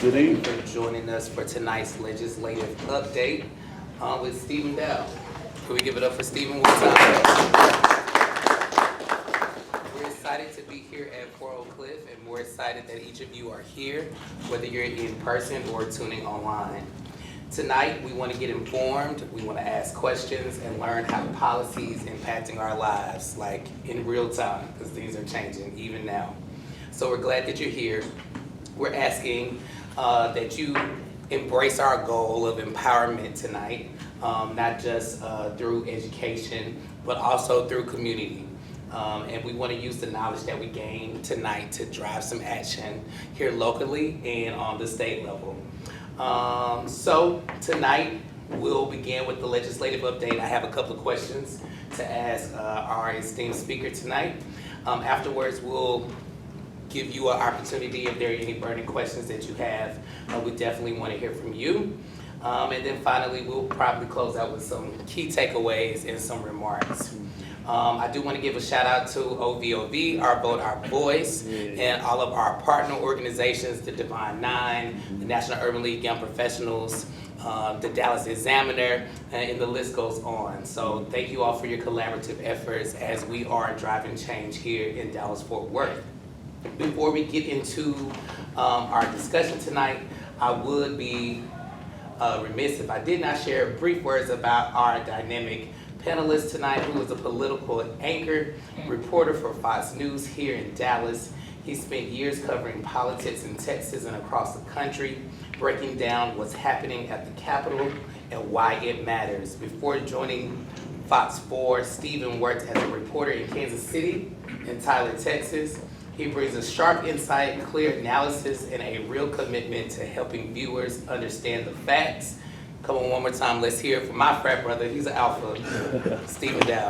Good evening. For joining us for tonight's legislative update with Stephen Dow. Can we give it up for Stephen one time? We're excited to be here at Fort Oak Cliff, and we're excited that each of you are here, whether you're in person or tuning online. Tonight, we want to get informed, we want to ask questions, and learn how policy is impacting our lives, like in real time, because things are changing even now. So we're glad that you're here. We're asking that you embrace our goal of empowerment tonight, not just through education, but also through community. And we want to use the knowledge that we gain tonight to drive some action here locally and on the state level. So tonight we'll begin with the legislative update. I have a couple of questions to ask our esteemed speaker tonight. Afterwards, we'll give you an opportunity if there are any burning questions that you have. We definitely want to hear from you. And then finally, we'll probably close out with some key takeaways and some remarks. I do want to give a shout out to OVOV, Our Vote, Our Voice, and all of our partner organizations, the Divine Nine, the National Urban League Young Professionals, the Dallas Examiner, and the list goes on. So thank you all for your collaborative efforts as we are driving change here in Dallas-Fort Worth. Before we get into our discussion tonight, I would be remiss if I did not share brief words about our dynamic panelist tonight, who is a political anchor, reporter for Fox News here in Dallas. He spent years covering politics in Texas and across the country, breaking down what's happening at the Capitol and why it matters. Before joining Fox 4, Stephen worked as a reporter in Kansas City and Tyler, Texas. He brings a sharp insight, clear analysis, and a real commitment to helping viewers understand the facts. Come on, one more time, let's hear it from my frat brother. He's an alpha, Stephen Dow.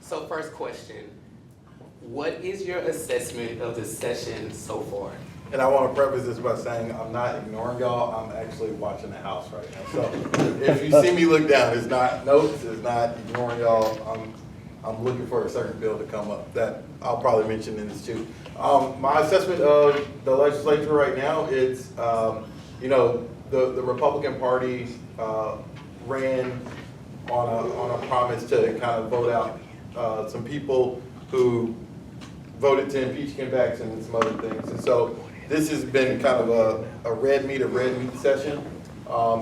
So first question, what is your assessment of the session so far? And I want to preface this by saying I'm not ignoring y'all, I'm actually watching the house right now. So if you see me look down, it's not notes, it's not ignoring y'all. I'm looking for a certain bill to come up that I'll probably mention in this too. My assessment of the legislature right now is, the Republican Party ran on a promise to kind of vote out some people who voted to impeach Ken Paxton and some other things. And so this has been kind of a red meat session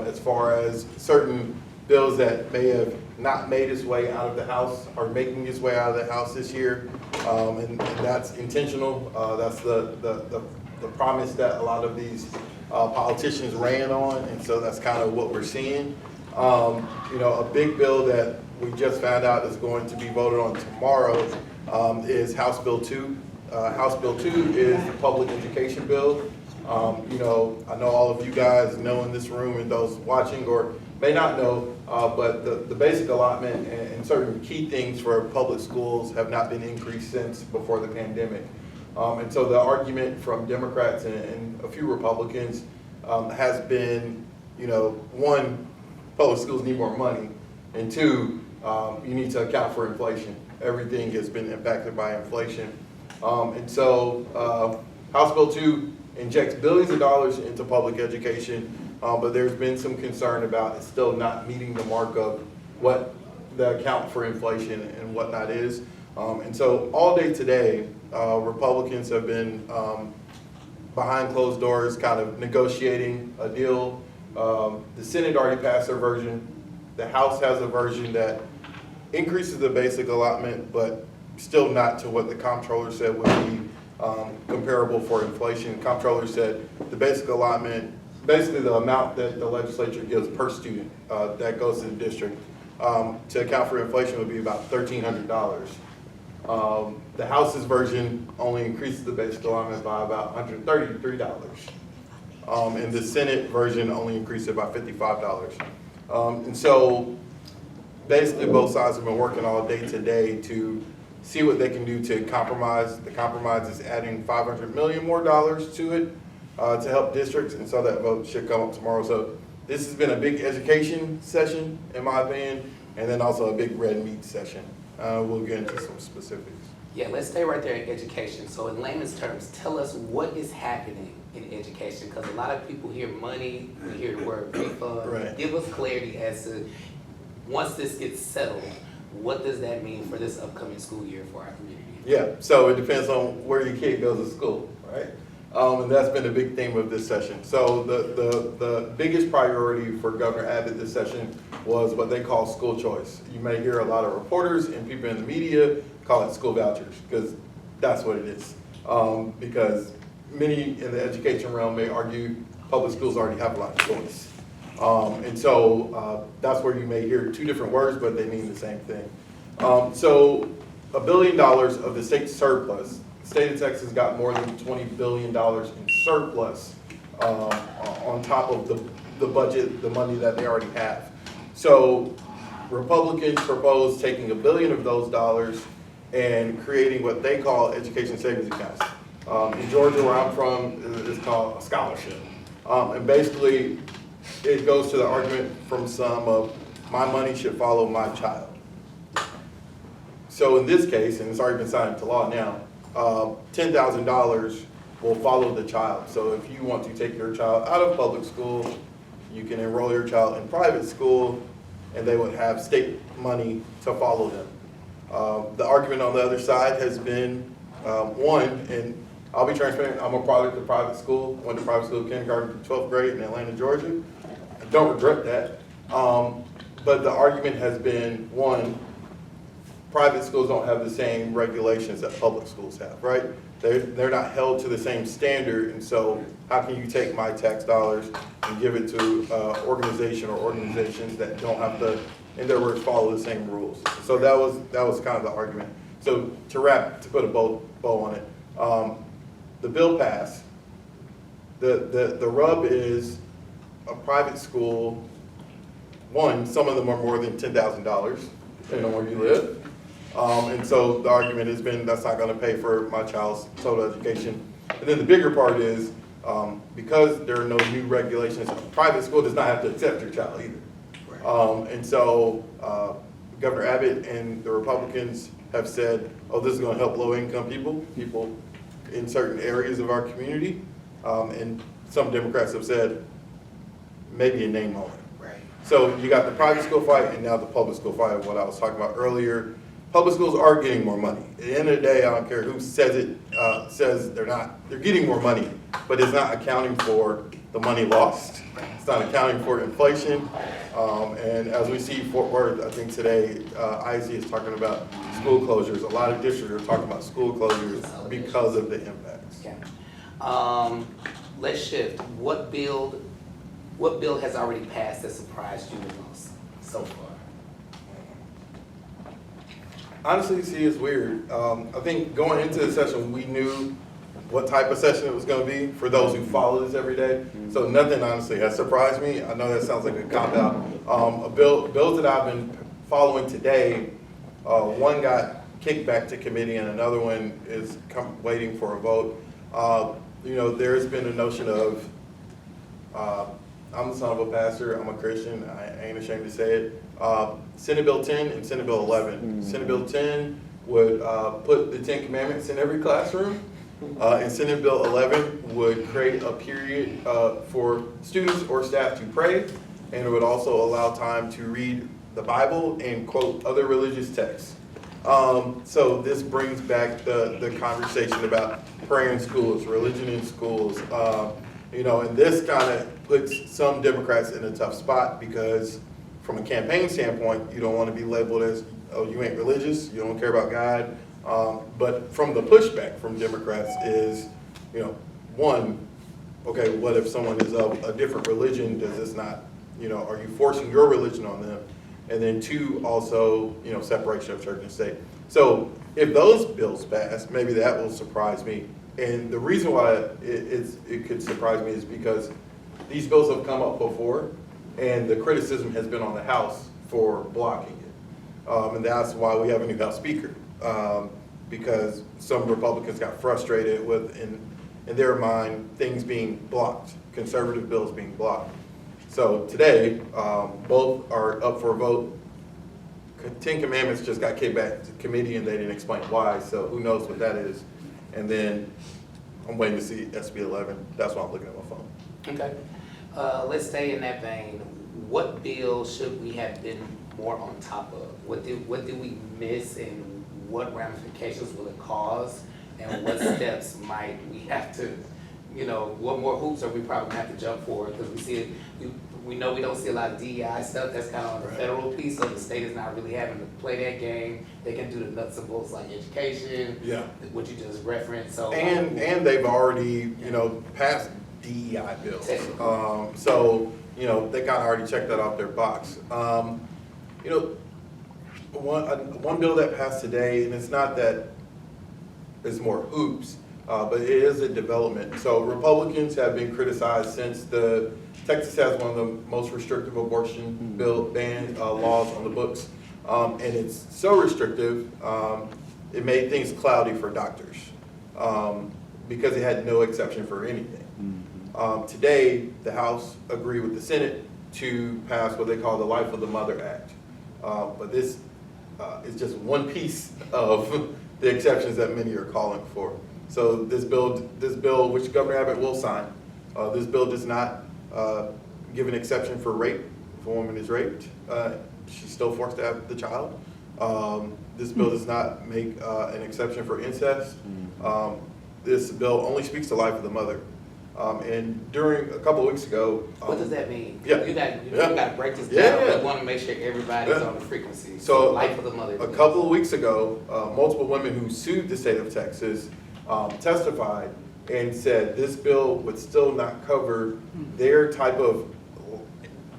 as far as certain bills that may have not made its way out of the House are making its way out of the House this year, and that's intentional. That's the promise that a lot of these politicians ran on, and so that's kind of what we're seeing. A big bill that we just found out is going to be voted on tomorrow is House Bill 2. House Bill 2 is the public education bill. I know all of you guys know in this room and those watching or may not know, but the basic allotment and certain key things for public schools have not been increased since before the pandemic. And so the argument from Democrats and a few Republicans has been, one, public schools need more money, and two, you need to account for inflation. Everything has been impacted by inflation. And so House Bill 2 injects billions of dollars into public education, but there's been some concern about it still not meeting the mark of what the account for inflation and whatnot is. And so all day today, Republicans have been behind closed doors kind of negotiating a deal. The Senate already passed their version. The House has a version that increases the basic allotment, but still not to what the comptroller said would be comparable for inflation. Comptroller said the basic allotment, basically the amount that the legislature gives per student that goes to the district to account for inflation would be about $1,300. The House's version only increases the basic allotment by about $133. And the Senate version only increased it by $55. And so basically both sides have been working all day today to see what they can do to compromise. The compromise is adding $500 million more to it to help districts, and so that vote should come up tomorrow. So this has been a big education session, in my opinion, and then also a big red meat session. We'll get into some specifics. Yeah, let's stay right there in education. So in layman's terms, tell us what is happening in education, because a lot of people hear money, we hear the word refund. Right. Give us clarity as to, once this gets settled, what does that mean for this upcoming school year for our community? Yeah, so it depends on where your kid goes to school, right? And that's been a big theme of this session. So the biggest priority for Governor Abbott this session was what they call school choice. You may hear a lot of reporters and people in the media call it school vouchers, because that's what it is. Because many in the education realm may argue public schools already have a lot of choice. And so that's where you may hear two different words, but they mean the same thing. So $1 billion of the state's surplus, the state of Texas got more than $20 billion in surplus on top of the budget, the money that they already have. So Republicans propose taking $1 billion of those dollars and creating what they call education savings accounts. In Georgia, where I'm from, it's called a scholarship. And basically, it goes to the argument from some of, my money should follow my child. So in this case, and it's already been signed into law now, $10,000 will follow the child. So if you want to take your child out of public school, you can enroll your child in private school, and they would have state money to follow them. The argument on the other side has been, one, and I'll be transparent, I'm a product of private school, went to private school kindergarten through 12th grade in Atlanta, Georgia. I don't regret that. But the argument has been, one, private schools don't have the same regulations that public schools have, right? They're not held to the same standard, and so how can you take my tax dollars and give it to organization or organizations that don't have to, in their words, follow the same rules? So that was kind of the argument. So to put a bow on it, the bill passed. The rub is a private school, one, some of them are more than $10,000, depending on where you live. And so the argument has been, that's not gonna pay for my child's total education. And then the bigger part is, because there are no new regulations, a private school does not have to accept your child either. And so Governor Abbott and the Republicans have said, oh, this is gonna help low-income people in certain areas of our community. And some Democrats have said, maybe a name on it. Right. So you got the private school fight and now the public school fight, what I was talking about earlier. Public schools are getting more money. At the end of the day, I don't care who says it, says they're not. They're getting more money, but it's not accounting for the money lost. It's not accounting for inflation. And as we see Fort Worth, I think today, IC is talking about school closures. A lot of districts are talking about school closures because of the impacts. Okay. Let's shift. What bill has already passed that surprised you the most so far? Honestly, see, it's weird. I think going into the session, we knew what type of session it was going to be for those who follow this every day. So nothing, honestly, has surprised me. I know that sounds like a cop-out. Bills that I've been following today, one got kicked back to committee and another one is waiting for a vote. There's been a notion of, I'm the son of a pastor, I'm a Christian, I ain't ashamed to say it. Senate Bill 10 and Senate Bill 11. Senate Bill 10 would put the 10 Commandments in every classroom, and Senate Bill 11 would create a period for students or staff to pray, and it would also allow time to read the Bible and quote other religious texts. So this brings back the conversation about prayer in schools, religion in schools, and this kind of puts some Democrats in a tough spot because from a campaign standpoint, you don't want to be labeled as, oh, you ain't religious, you don't care about God. But from the pushback from Democrats is, one, okay, what if someone is of a different religion? Does this not, are you forcing your religion on them? And then two, also, separation of church and state. So if those bills pass, maybe that will surprise me. And the reason why it could surprise me is because these bills have come up before, and the criticism has been on the House for blocking it. And that's why we have a new House Speaker, because some Republicans got frustrated with, in their mind, things being blocked, conservative bills being blocked. So today, both are up for a vote. Ten Commandments just got kicked back to committee and they didn't explain why, so who knows what that is. And then I'm waiting to see SB 11. That's why I'm looking at my phone. Okay. Let's stay in that vein. What bill should we have been more on top of? What did we miss, and what ramifications will it cause? And what steps might we have to, what more hoops are we probably gonna have to jump for? Because we know we don't see a lot of DEI stuff. That's kind of on the federal piece, so the state is not really having to play that game. They can do the nuts and bolts like education, Yeah. what you just referenced. So And they've already, passed DEI bills. So, they kind of already checked that off their box. One bill that passed today, and it's not that it's more hoops, but it is a development. So Republicans have been criticized since Texas has one of the most restrictive abortion ban laws on the books. And it's so restrictive, it made things cloudy for doctors because it had no exception for anything. Today, the House agreed with the Senate to pass what they call the Life of the Mother Act. But this is just one piece of the exceptions that many are calling for. So this bill, which Governor Abbott will sign, this bill does not give an exception for rape. If a woman is raped, she's still forced to have the child. This bill does not make an exception for incest. This bill only speaks to life of the mother. And during a couple of weeks ago, what does that mean? Yeah. You got to break this down. We want to make sure everybody's on the frequency. So life of the mother. A couple of weeks ago, multiple women who sued the state of Texas testified and said this bill would still not cover their type of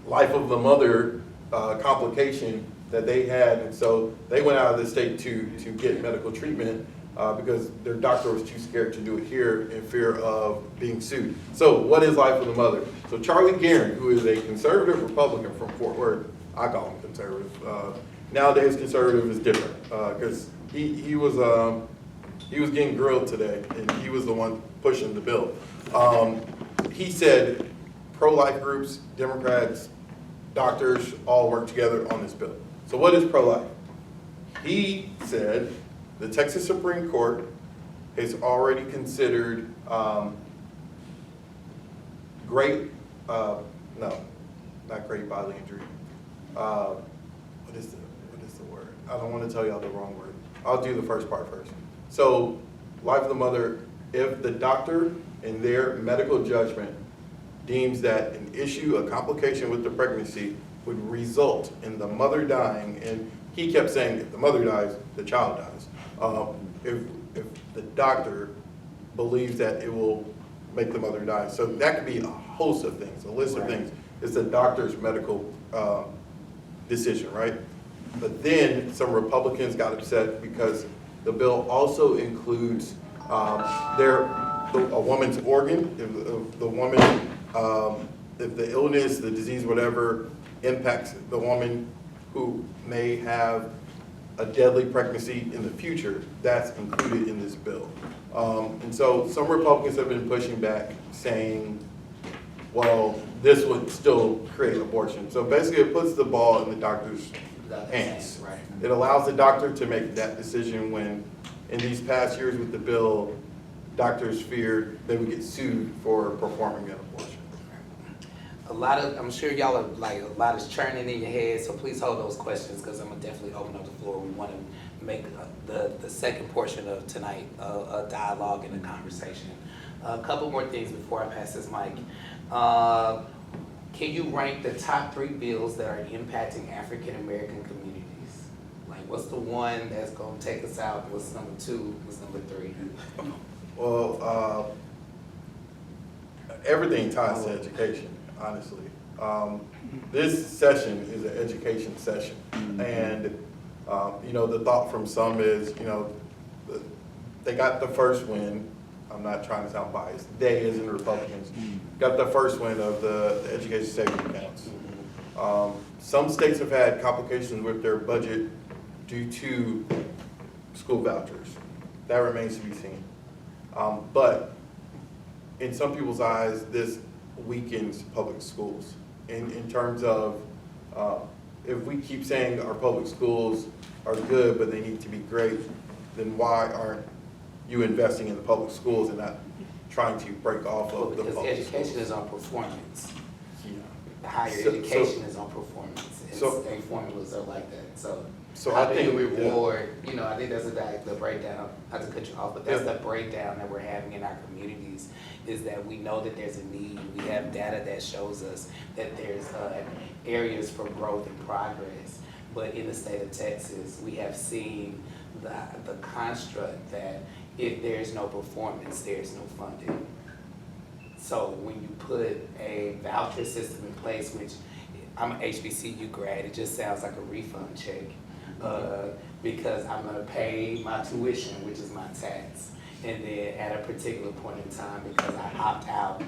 life of the mother complication that they had, and so they went out of the state to get medical treatment because their doctor was too scared to do it here in fear of being sued. So what is life of the mother? So Charlie Guerin, who is a conservative Republican from Fort Worth, I call him conservative. Nowadays conservative is different because he was getting grilled today, and he was the one pushing the bill. He said pro-life groups, Democrats, doctors all work together on this bill. So what is pro-life? He said the Texas Supreme Court has already considered great bodily injury. What is the word? I don't want to tell y'all the wrong word. I'll do the first part first. So, life of the mother, if the doctor in their medical judgment deems that an issue, a complication with the pregnancy would result in the mother dying, and he kept saying if the mother dies, the child dies. If the doctor believes that it will make the mother die. So that could be a host of things, a list of things. It's the doctor's medical decision, right? But then some Republicans got upset because the bill also includes a woman's organ. If the woman, if the illness, the disease, whatever, impacts the woman who may have a deadly pregnancy in the future, that's included in this bill. And so some Republicans have been pushing back saying, well, this would still create abortion. So basically it puts the ball in the doctor's hands. Right. It allows the doctor to make that decision when, in these past years with the bill, doctors feared they would get sued for performing an abortion. I'm sure y'all are like, a lot is churning in your head, so please hold those questions because I'm gonna definitely open up the floor. We want to make the second portion of tonight a dialogue and a conversation. A couple more things before I pass this mic. Can you rank the top 3 bills that are impacting African American communities? Like, what's the one that's gonna take us out? What's number 2? What's number 3? Well, everything ties to education, honestly. This session is an education session. And, the thought from some is, they got the first win. I'm not trying to sound biased. They, as in Republicans, got the first win of the education savings accounts. Some states have had complications with their budget due to school vouchers. That remains to be seen. But in some people's eyes, this weakens public schools in terms of if we keep saying our public schools are good, but they need to be great, then why aren't you investing in the public schools and not trying to break off Well, of the because public education schools? is on performance. Yeah. Higher So- education is on performance, and so- state formulas are like that, so. So How I do you think, yeah. reward, you know, I think that's the breakdown, not to cut you off, but that's Yeah. the breakdown that we're having in our communities, is that we know that there's a need, we have data that shows us that there's, areas for growth and progress. But in the state of Texas, we have seen the construct that if there's no performance, there's no funding. So when you put a voucher system in place, which I'm an HBCU grad, it just sounds like a refund check. Because I'm gonna pay my tuition, which is my tax. And then at a particular point in time, because I opt out,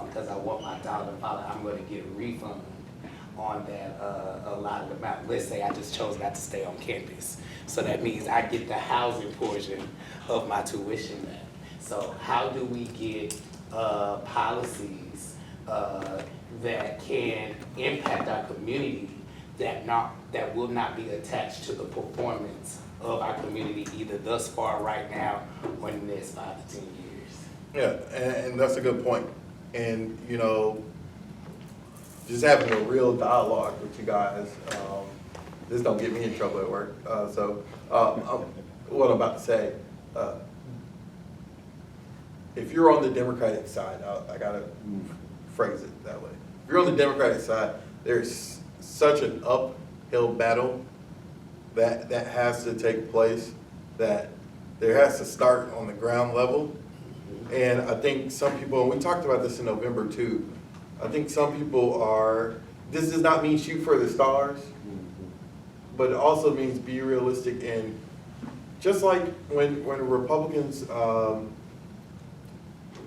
because I want my dollar dollar, I'm gonna get a refund on that allotted amount. Let's say I just chose not to stay on campus. So that means I get the housing portion of my tuition back. So how do we get policies that can impact our community that will not be attached to the performance of our community either thus far right now or in the next 5 to 10 years? Yeah, and that's a good point. And, you know, just having a real dialogue with you guys, this don't get me in trouble at work. What I'm about to say, if you're on the Democratic side, I gotta phrase it that way. If you're on the Democratic side, there's such an uphill battle that has to take place, that there has to start on the ground level. And I think some people, and we talked about this in November too, I think some people are, this does not mean shoot for the stars, but it also means be realistic. And just like when Republicans,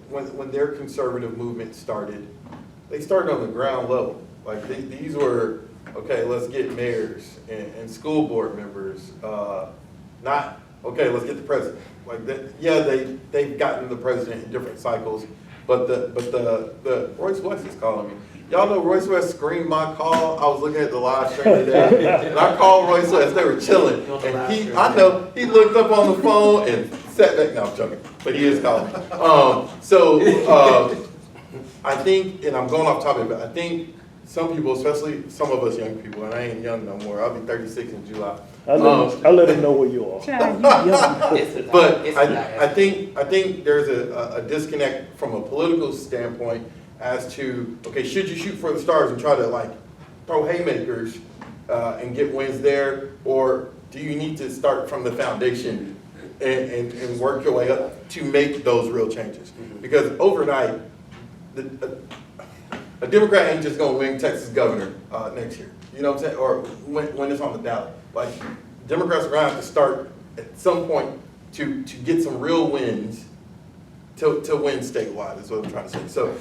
when their conservative movement started, they started on the ground level. Like these were, okay, let's get mayors and school board members, not, okay, let's get the president. Like that, yeah, they've gotten the president in different cycles, but the Royce West is calling me. Y'all know Royce West screened my call. I was looking at the live stream today, and I called Royce West. They were chilling, and I know he looked up on the phone and sat back. No, I'm joking, but he is calling. I think, and I'm going off topic, but I think some people, especially some of us young people, and I ain't young no more. I'll be 36 in July. I let him know where you are. But I think there's a disconnect from a political standpoint as to, okay, should you shoot for the stars and try to like throw haymakers and get wins there, or do you need to start from the foundation and work your way up to make those real changes? Because overnight, a Democrat ain't just gonna win Texas governor next year. You know what I'm saying? Or when it's on the ballot. Like, Democrats are gonna have to start at some point to get some real wins to win statewide, is what I'm trying to say. So,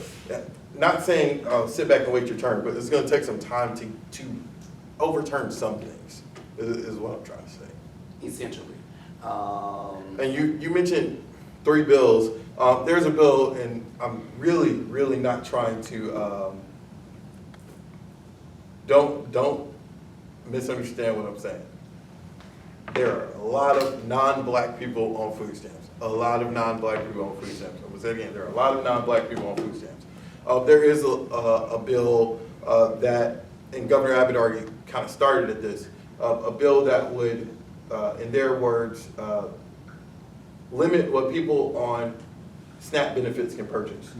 not saying sit back and wait your turn, but it's gonna take some time to overturn some things, is what I'm trying to say. Essentially. And you mentioned 3 bills. There's a bill, and I'm really not trying to, don't misunderstand what I'm saying. There are a lot of non-black people on food stamps. A lot of non-black people on food stamps. I'm gonna say it again, there are a lot of non-black people on food stamps. There is a bill that, and Governor Abbott already kind of started at this, a bill that would, in their words, limit what people on SNAP benefits can purchase.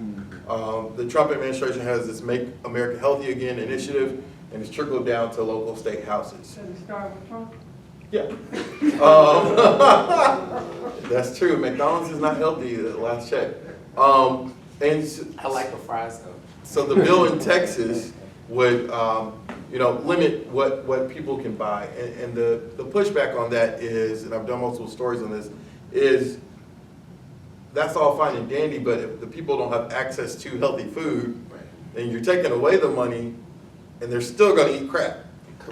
The Trump administration has this Make America Healthy Again initiative, and it's trickled down to local state houses. Does it start with Trump? Yeah. That's true. McDonald's is not healthy, last check. I like the fries though. So the bill in Texas would, limit what people can buy. And the pushback on that is, and I've done multiple stories on this, is that's all fine and dandy, but if the people don't have access to healthy food, then you're taking away the money and they're still gonna eat crap.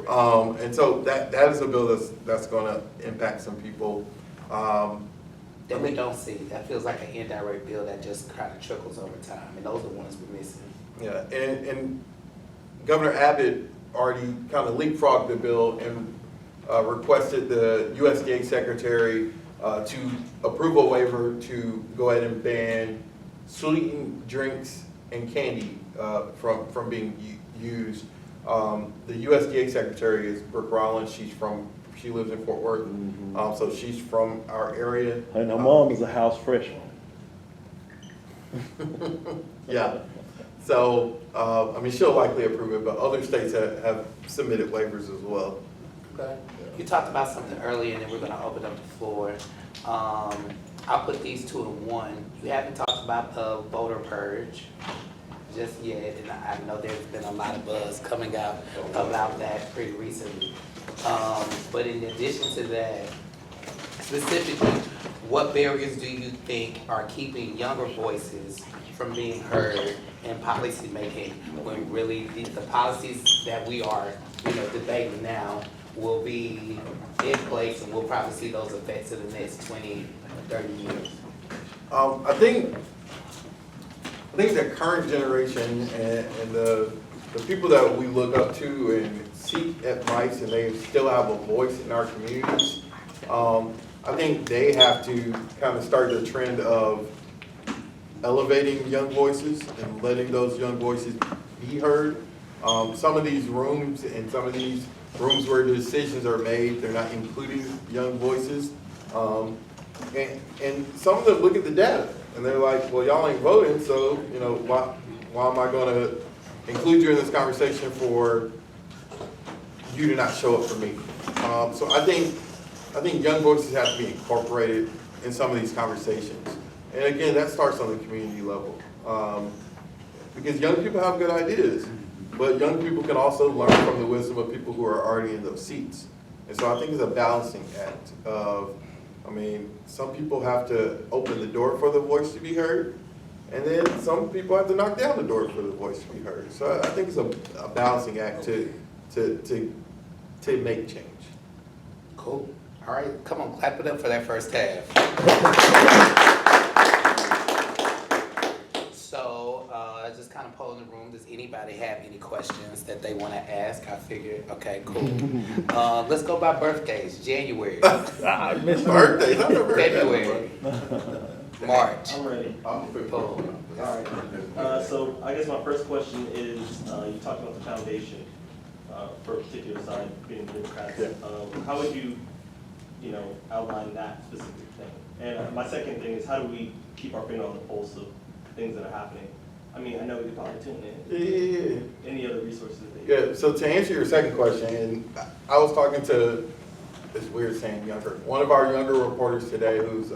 And so that is a bill that's gonna impact some people. That we don't see. That feels like an indirect bill that just kind of trickles over time, and those are the ones we're missing. Yeah, and Governor Abbott already kind of leapfrogged the bill and requested the USDA secretary to approve a waiver to go ahead and ban sweetened drinks and candy from being used. The USDA secretary is Brooke Rollins. She lives in Fort Worth, so she's from our area. And her mom is a house freshman. Yeah. So, I mean, she'll likely approve it, but other states have submitted waivers as well. Okay. You talked about something earlier, and then we're gonna open up the floor. I'll put these two in one. You haven't talked about the voter purge just yet, and I know there's been a lot of buzz coming out about that pretty recently. But in addition to that, specifically, what barriers do you think are keeping younger voices from being heard in policy making when really the policies that we are, debating now will be in place and we'll probably see those effects in the next 20, 30 years? I think the current generation and the people that we look up to and seek advice and they still have a voice in our communities, I think they have to kind of start the trend of elevating young voices and letting those young voices be heard. Some of these rooms and some of these rooms where decisions are made, they're not including young voices. And some of them look at the data and they're like, well, y'all ain't voting, so why am I going to include you in this conversation for you to not show up for me? So I think young voices have to be incorporated in some of these conversations. And again, that starts on the community level. Because young people have good ideas, but young people can also learn from the wisdom of people who are already in those seats. And so I think it's a balancing act of, some people have to open the door for the voice to be heard, and then some people have to knock down the door for the voice to be heard. So I think it's a balancing act to make change. Cool. All right, come on, clap it up for that first half. So, just kind of polling the room, does anybody have any questions that they want to ask? I figured, okay, cool. Let's go by birthdays. January. I missed Birthdays? I remember February. March. I'm ready. Boom. All right. So I guess my first question is, you talked about the foundation for a particular side being Democrats. Yeah. How would you, outline that specific thing? And my second thing is, how do we keep our finger on the pulse of things that are happening? I know we could probably tune in. Yeah. Any other resources that Yeah, so to answer your second question, and I was talking to, it's weird saying younger, one of our younger reporters today who's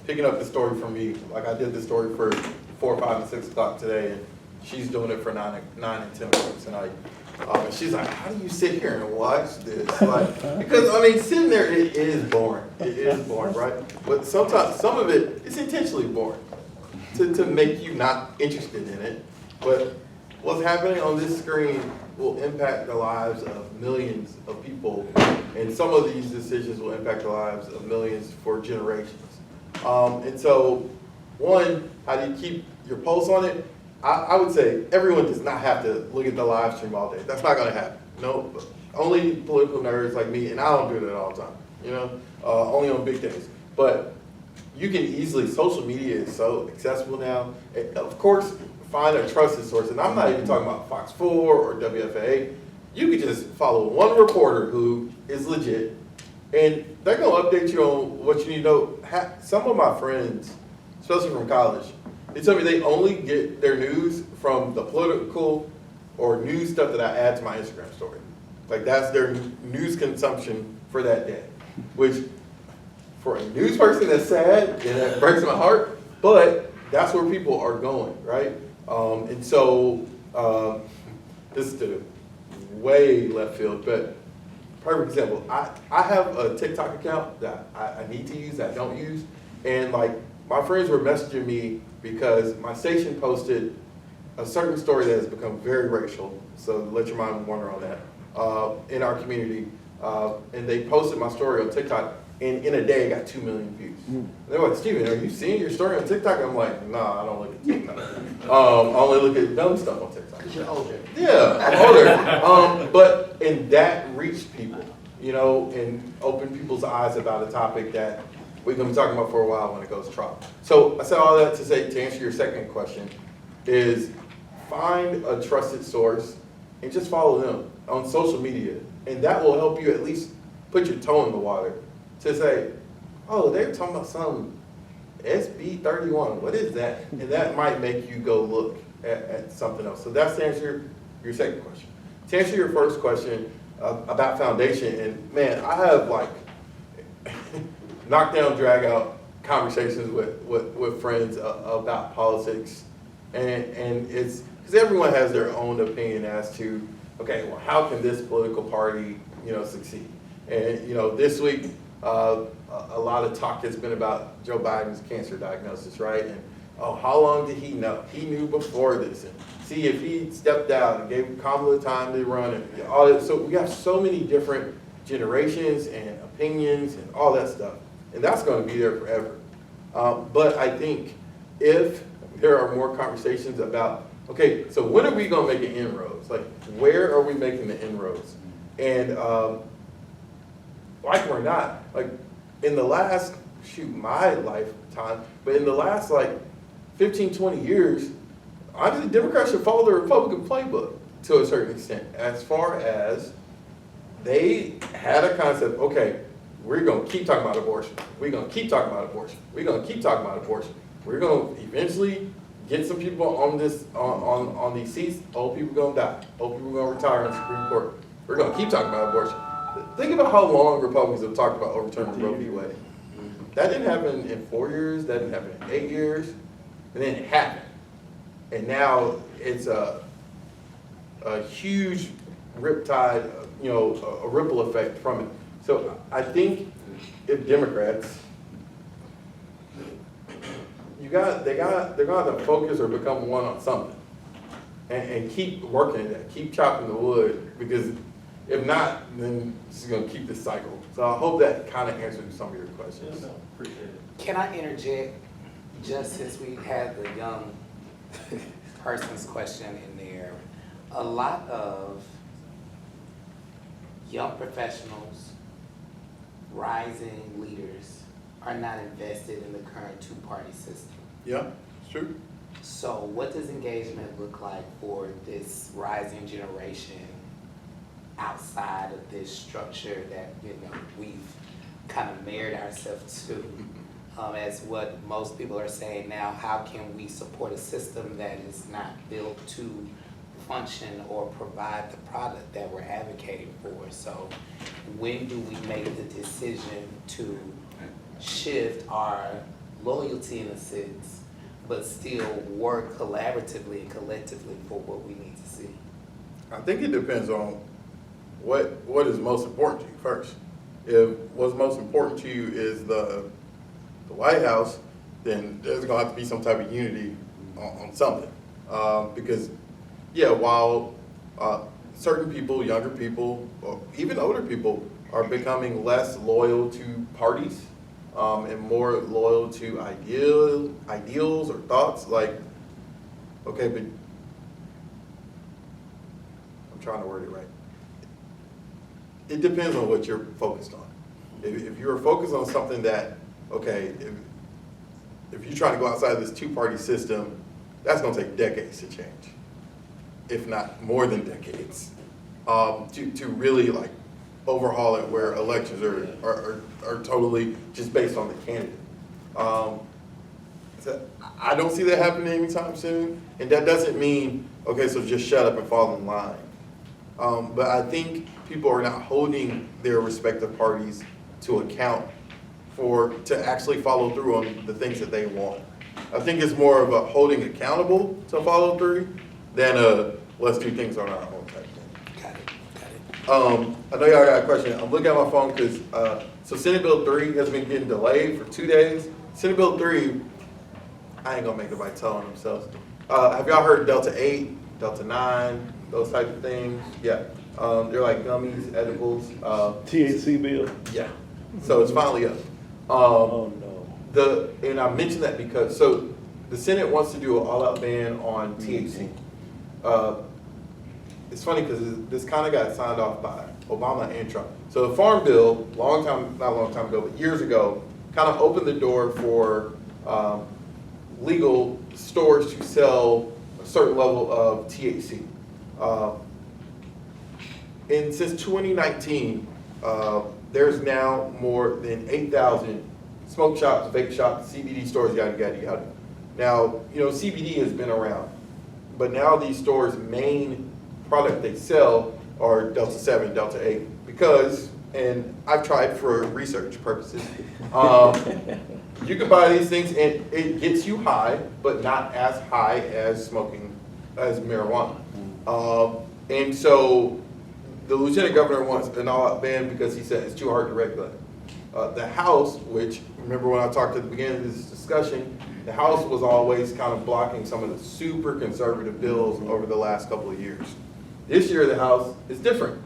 picking up the story from me. Like I did the story for 4, 5, and 6 o'clock today, and she's doing it for 9 and 10 o'clock tonight. And she's like, how do you sit here and watch this? Like, because sitting there, it is boring. It is boring, right? But sometimes, some of it, it's intentionally boring to make you not interested in it. But what's happening on this screen will impact the lives of millions of people. And some of these decisions will impact the lives of millions for generations. And so, one, how do you keep your pulse on it? I would say everyone does not have to look at the live stream all day. That's not going to happen. No, only political nerds like me, and I don't do that all the time, only on big days. But you can easily, social media is so accessible now. Of course, find a trusted source, and I'm not even talking about Fox 4 or WFAA. You could just follow one reporter who is legit, and they're going to update you on what you need to know. Some of my friends, especially from college, they tell me they only get their news from the political or news stuff that I add to my Instagram story. Like that's their news consumption for that day, which for a news person that's sad and that breaks my heart, but that's where people are going, right? And so this is the way left field, but perfect example. I have a TikTok account that I need to use, that I don't use, and like my friends were messaging me because my station posted a certain story that has become very racial, so let your mind wander on that, in our community. And they posted my story on TikTok, and in a day it got 2 million views. And they're like, Steven, are you seeing your story on TikTok? I'm like, nah, I don't look at TikTok. I only look at dumb stuff on TikTok. Because you're older. Yeah, I'm older. And that reached people, you know, and opened people's eyes about a topic that we're gonna be talking about for a while when it goes to trial. So I said all that to say, to answer your second question, is find a trusted source and just follow them on social media. And that will help you at least put your toe in the water to say, oh, they're talking about some SB 31, what is that? And that might make you go look at something else. So that's to answer your second question. To answer your first question about foundation, and man, I have like knockdown, drag out conversations with friends about politics. And it's, because everyone has their own opinion as to, okay, well, how can this political party, you know, succeed? And, you know, this week, a lot of talk has been about Joe Biden's cancer diagnosis, right? And, oh, how long did he know? He knew before this. And see, if he stepped out and gave Kamala time to run and all that. So we have so many different generations and opinions and all that stuff. And that's going to be there forever. But I think if there are more conversations about, okay, so when are we going to make an inroads? Like, where are we making the inroads? And like or not, like in the last, my lifetime, but in the last like 15, 20 years, honestly, Democrats should follow the Republican playbook to a certain extent, as far as they had a concept, okay, we're going to keep talking about abortion. We're going to keep talking about abortion. We're going to keep talking about abortion. We're going to eventually get some people on this, on these seats. Old people going to die. Old people going to retire in the Supreme Court. We're going to keep talking about abortion. Think about how long Republicans have talked about overturning Roe v. Wade. That didn't happen in 4 years. That didn't happen in 8 years. And then it happened. And now it's a huge riptide, you know, a ripple effect from it. So I think if Democrats, they're gonna focus or become one on something, and keep working at that, keep chopping the wood, because if not, then it's gonna keep this cycle. So I hope that kind of answered some of your questions. Yeah, no, appreciate it. Can I interject, just since we had the young person's question in there? A lot of young professionals, rising leaders are not invested in the current two-party system. Yeah, it's true. So what does engagement look like for this rising generation outside of this structure that, you know, we've kind of married ourselves to? As what most people are saying now, how can we support a system that is not built to function or provide the product that we're advocating for? So when do we make the decision to shift our loyalty in a sense, but still work collaboratively and collectively for what we need to see? I think it depends on what is most important to you first. If what's most important to you is the White House, then there's gonna have to be some type of unity on something. Because, yeah, while certain people, younger people, or even older people, are becoming less loyal to parties and more loyal to ideals or thoughts, like, okay, but I'm trying to word it right. It depends on what you're focused on. If you're focused on something that, okay, if you're trying to go outside of this two-party system, that's going to take decades to change, if not more than decades, to really like overhaul it, where elections are totally just based on the candidate. So I don't see that happening anytime soon, and that doesn't mean, okay, so just shut up and fall in line. But I think people are not holding their respective parties to account to actually follow through on the things that they want. I think it's more of a holding accountable to follow through than a let's do things on our own type thing. Got it. I know y'all got a question. I'm looking at my phone because, so Senate Bill 3 has been getting delayed for 2 days. Senate Bill 3, I ain't gonna make nobody tell on themselves. Have y'all heard Delta 8, Delta 9, those type of things? Yeah, they're like gummies, edibles. THC bill. Yeah, so it's finally up. Oh no. And I mentioned that because, so the Senate wants to do an all-out ban on THC. it's funny because this kind of got signed off by Obama and Trump. So the Farm Bill, not a long time ago, but years ago, kind of opened the door for legal stores to sell a certain level of THC. And since 2019, there's now more than 8,000 smoke shops, vape shops, CBD stores, yada, yada, yada. Now, CBD has been around, but now these stores' main product they sell are Delta 7, Delta 8, because, and I've tried for research purposes, you can buy these things and it gets you high, but not as high as marijuana. And so the lieutenant governor wants an all-out ban because he said it's too hard to regulate. The House, which, remember when I talked at the beginning of this discussion, the House was always kind of blocking some of the super conservative bills over the last couple of years. This year, the House is different.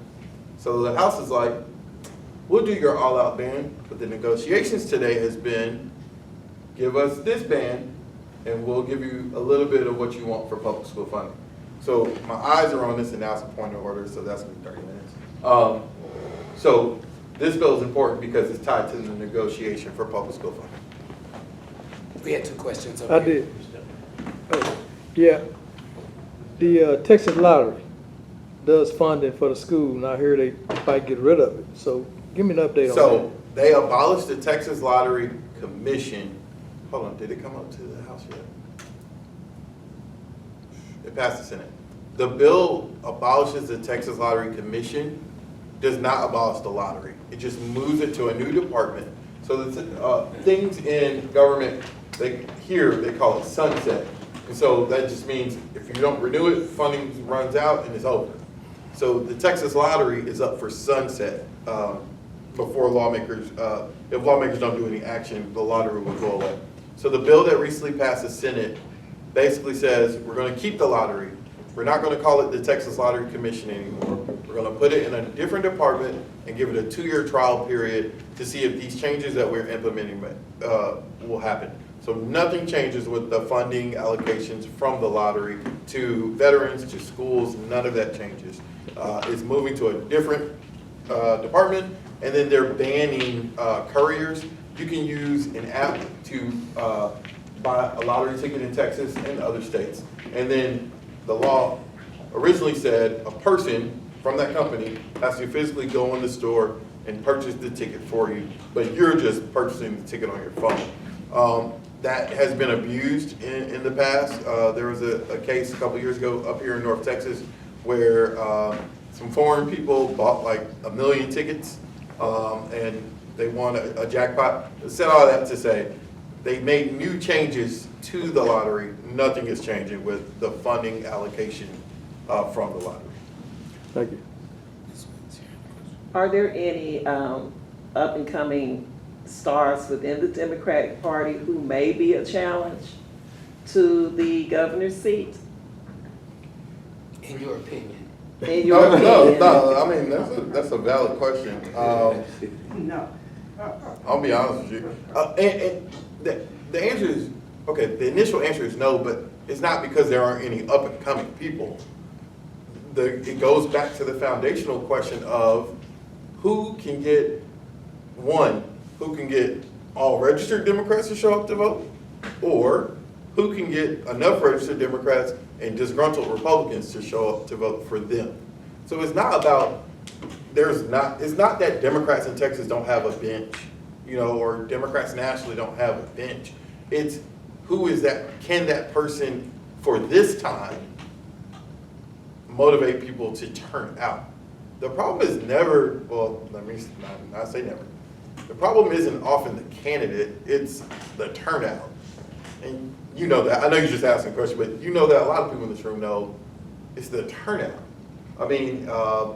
So the House is like, we'll do your all-out ban, but the negotiations today has been, give us this ban, and we'll give you a little bit of what you want for public school funding. So my eyes are on this, and now it's a point of order, so that's gonna be 30 minutes. So this bill is important because it's tied to the negotiation for public school funding. We had two questions over I here. did. Oh, yeah. The Texas Lottery does funding for the school, and I hear they might get rid of it. So give me an update on that. So they abolished the Texas Lottery Commission. Hold on, did it come up to the House yet? It passed the Senate. The bill abolishes the Texas Lottery Commission, does not abolish the lottery. It just moves it to a new department. So the things in government, they call it sunset. And so that just means if you don't renew it, funding runs out and it's over. So the Texas Lottery is up for sunset before lawmakers, if lawmakers don't do any action, the lottery will go away. So the bill that recently passed the Senate basically says we're going to keep the lottery. We're not going to call it the Texas Lottery Commission anymore. We're going to put it in a different department and give it a 2-year trial period to see if these changes that we're implementing will happen. So nothing changes with the funding allocations from the lottery to veterans, to schools, none of that changes. It's moving to a different department, and then they're banning couriers. You can use an app to buy a lottery ticket in Texas and other states. And then the law originally said a person from that company has to physically go in the store and purchase the ticket for you, but you're just purchasing the ticket on your phone. That has been abused in the past. There was a case a couple years ago up here in North Texas where some foreign people bought like 1 million tickets and they won a jackpot. I said all that to say they made new changes to the lottery. Nothing is changing with the funding allocation from the lottery. Thank you. Are there any up-and-coming stars within the Democratic Party who may be a challenge to the governor's seat? In your opinion? In your opinion? No, I mean, that's a valid question. No. I'll be honest with you. And the answer is, okay, the initial answer is no, but it's not because there aren't any up-and-coming people. It goes back to the foundational question of who can get all registered Democrats to show up to vote, or who can get enough registered Democrats and disgruntled Republicans to show up to vote for them. So it's not about, it's not that Democrats in Texas don't have a bench, or Democrats nationally don't have a bench. It's who is that, can that person for this time motivate people to turn out? The problem is never, well, let me not say never. The problem isn't often the candidate, it's the turnout. And you know that. I know you're just asking a question, but you know that a lot of people in this room know it's the turnout. I mean, I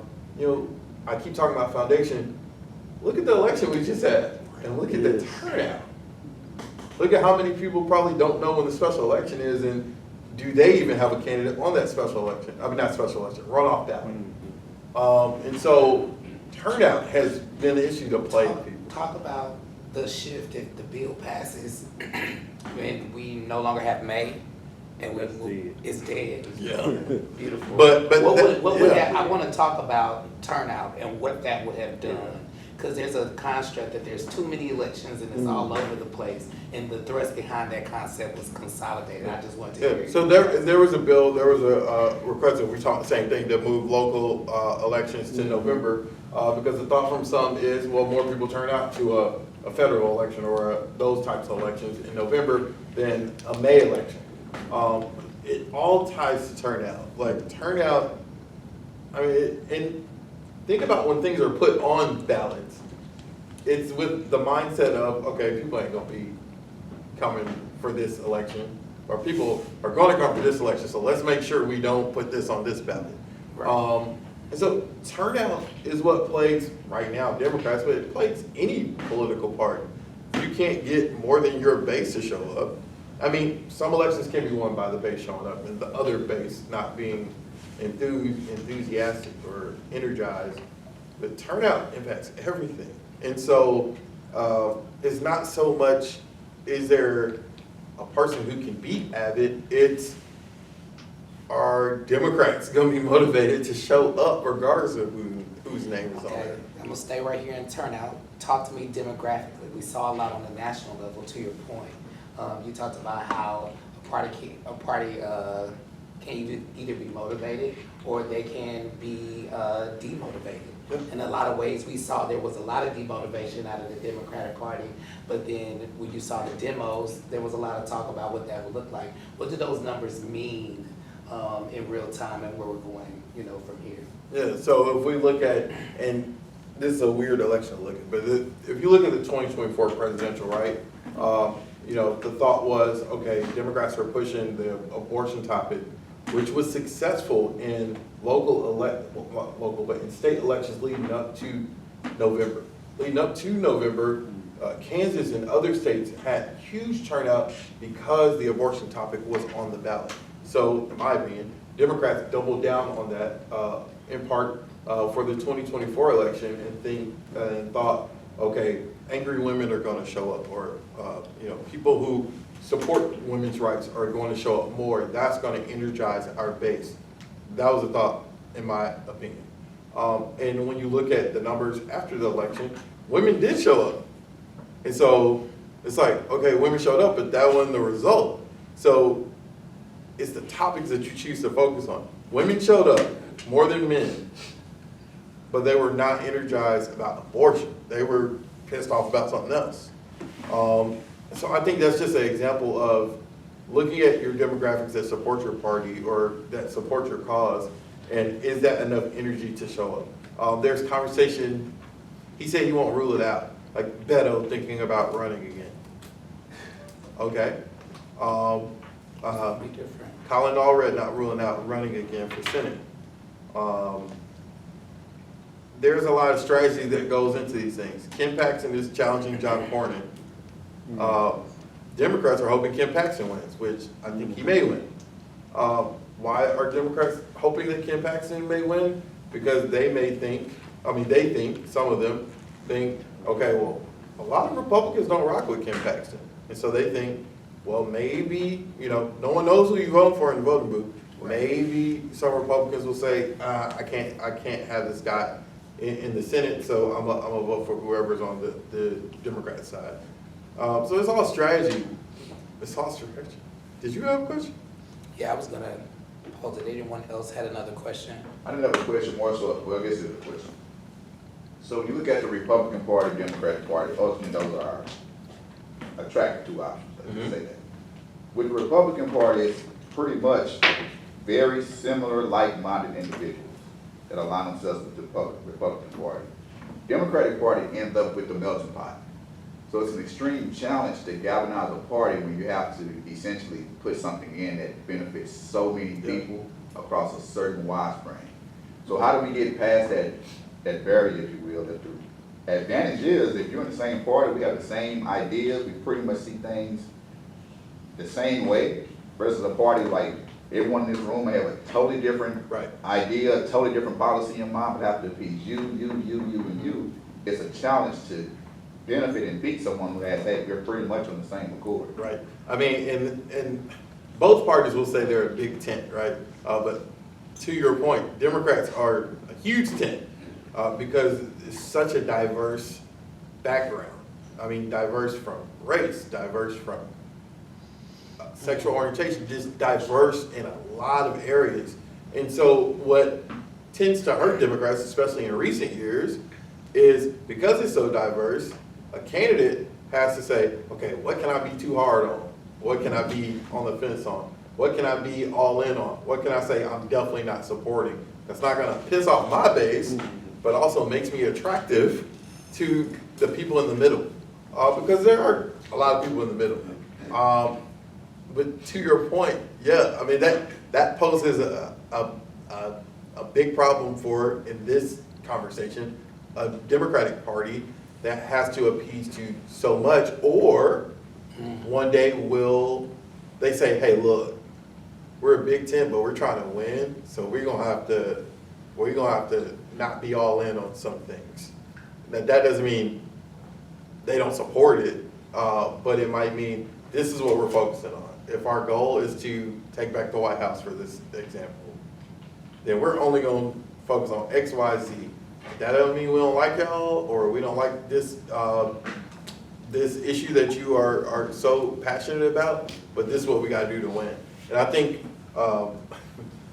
keep talking about foundation. Look at the election we just had, and look at the turnout. Look at how many people probably don't know when the special election is, and do they even have a candidate on that special election? I mean, not special election, runoff ballot. And so turnout has been an issue to plague people. Talk about the shift if the bill passes and we no longer have May. And That's dead. it's dead. Yeah. Beautiful. But What would yeah. that, I want to talk about turnout and what that would have done. Because there's a construct that there's too many elections and it's all over the place. And the thrust behind that concept was consolidated. I just wanted to hear Yeah, you. so there was a bill, there was a request, and we talked the same thing, to move local elections to November, because the thought from some is, well, more people turn out to a federal election or those types of elections in November than a May election. It all ties to turnout, like turnout, I mean, and think about when things are put on ballots, it's with the mindset of, okay, people ain't gonna be coming for this election, or people are gonna come for this election, so let's make sure we don't put this on this ballot. Right. And so turnout is what plagues right now Democrats, but it plagues any political party. If you can't get more than your base to show up, I mean, some elections can be won by the base showing up and the other base not being enthusiastic or energized, but turnout impacts everything. And so it's not so much, is there a person who can beat Abbott, it's, are Democrats gonna be motivated to show up regardless of whose name is on Okay, there? I'm gonna stay right here in turnout. Talk to me demographically. We saw a lot on the national level, to your point. You talked about how a party can either be motivated or they can be demotivated. Yep. In a lot of ways, we saw there was a lot of demotivation out of the Democratic Party, but then when you saw the demos, there was a lot of talk about what that would look like. What do those numbers mean in real time and where we're going, from here? Yeah, so if we look at, and this is a weird election to look at, but if you look at the 2024 presidential, right, the thought was, okay, Democrats are pushing the abortion topic, which was successful in but in state elections leading up to November. Leading up to November, Kansas and other states had huge turnout because the abortion topic was on the ballot. So, in my opinion, Democrats doubled down on that in part for the 2024 election and thought, okay, angry women are going to show up, or people who support women's rights are going to show up more. That's going to energize our base. That was a thought, in my opinion. And when you look at the numbers after the election, women did show up. And so it's like, okay, women showed up, but that wasn't the result. So it's the topics that you choose to focus on. Women showed up more than men, but they were not energized about abortion. They were pissed off about something else. So I think that's just an example of looking at your demographics that support your party or that support your cause, and is that enough energy to show up? There's conversation, he said he won't rule it out, like Beto thinking about running again. Okay. Be different. Colin Allred not ruling out running again for Senate. There's a lot of strategy that goes into these things. Ken Paxton is challenging John Cornyn. Democrats are hoping Ken Paxton wins, which I think he may win. Why are Democrats hoping that Ken Paxton may win? Because they think, some of them think, okay, well, a lot of Republicans don't rock with Ken Paxton. And so they think, well, maybe, no one knows who you vote for in the voting booth. Maybe some Republicans will say, I can't have this guy in the Senate, so I'm gonna vote for whoever's on the Democrat side. So it's all strategy. It's all strategy. Did you have a question? Yeah, I was gonna hold it. Anyone else had another question? I didn't have a question more so, well, I guess it's a question. So when you look at the Republican Party, Democratic Party, ultimately those are attractive two options, let's say that. With the Republican Party, it's pretty much very similar, like-minded individuals that align themselves with the Republican Party. Democratic Party ends up with the melting pot. So it's an extreme challenge to galvanize a party when you have to essentially put something in that benefits so many people across a certain wide frame. So how do we get past that barrier, if you will? That the advantage is if you're in the same party, we have the same ideas, we pretty much see things the same way, versus a party like everyone in this room may have a totally different idea, a totally different policy in mind, but have to appease you, and you. It's a challenge to benefit and beat someone who has that. You're pretty much on the same accord. Right. I mean, and both parties will say they're a big tent, right? But to your point, Democrats are a huge tent because it's such a diverse background. I mean, diverse from race, diverse from sexual orientation, just diverse in a lot of areas. And so what tends to hurt Democrats, especially in recent years, is because it's so diverse, a candidate has to say, okay, what can I be too hard on? What can I be on the fence on? What can I be all in on? What can I say I'm definitely not supporting? That's not gonna piss off my base, but also makes me attractive to the people in the middle. Because there are a lot of people in the middle. But to your point, yeah, I mean, that poses a big problem for, in this conversation, a Democratic Party that has to appease to so much, or one day they say, hey, look, we're a Big Ten, but we're trying to win, so we're gonna have to not be all in on some things. That doesn't mean they don't support it, but it might mean this is what we're focusing on. If our goal is to take back the White House, for this example, then we're only gonna focus on X, Y, Z. That doesn't mean we don't like y'all, or we don't like this this issue that you are so passionate about, but this is what we gotta do to win. And I think, I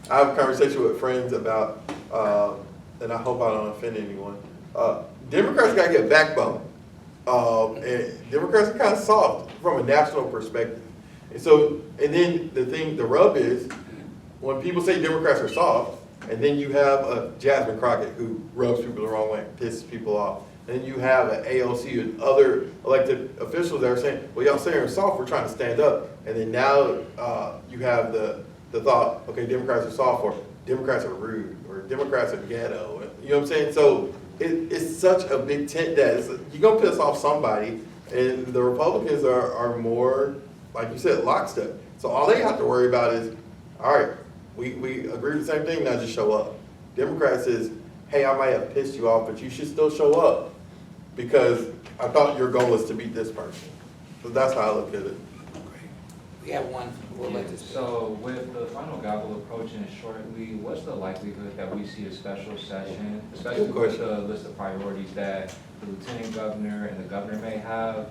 have a conversation with friends about, and I hope I don't offend anyone, Democrats gotta get backbone. And Democrats are kind of soft from a national perspective. And so, and then the rub is, when people say Democrats are soft, and then you have a Jasmine Crockett who rubs people the wrong way, pisses people off. And then you have an AOC and other elected officials that are saying, well, y'all say you're soft, we're trying to stand up. And then now you have the thought, okay, Democrats are soft, or Democrats are rude, or Democrats are ghetto. You know what I'm saying? So it's such a big tent that you're going to piss off somebody. And the Republicans are more, like you said, lockstep. So all they have to worry about is, all right, we agree with the same thing, now just show up. Democrats is, hey, I might have pissed you off, but you should still show up because I thought your goal is to beat this person. So that's how I look at it. We have one, we'll let this. So with the final gavel approaching shortly, what's the likelihood that we see a special session, especially with the list of priorities that the lieutenant governor and the governor may have,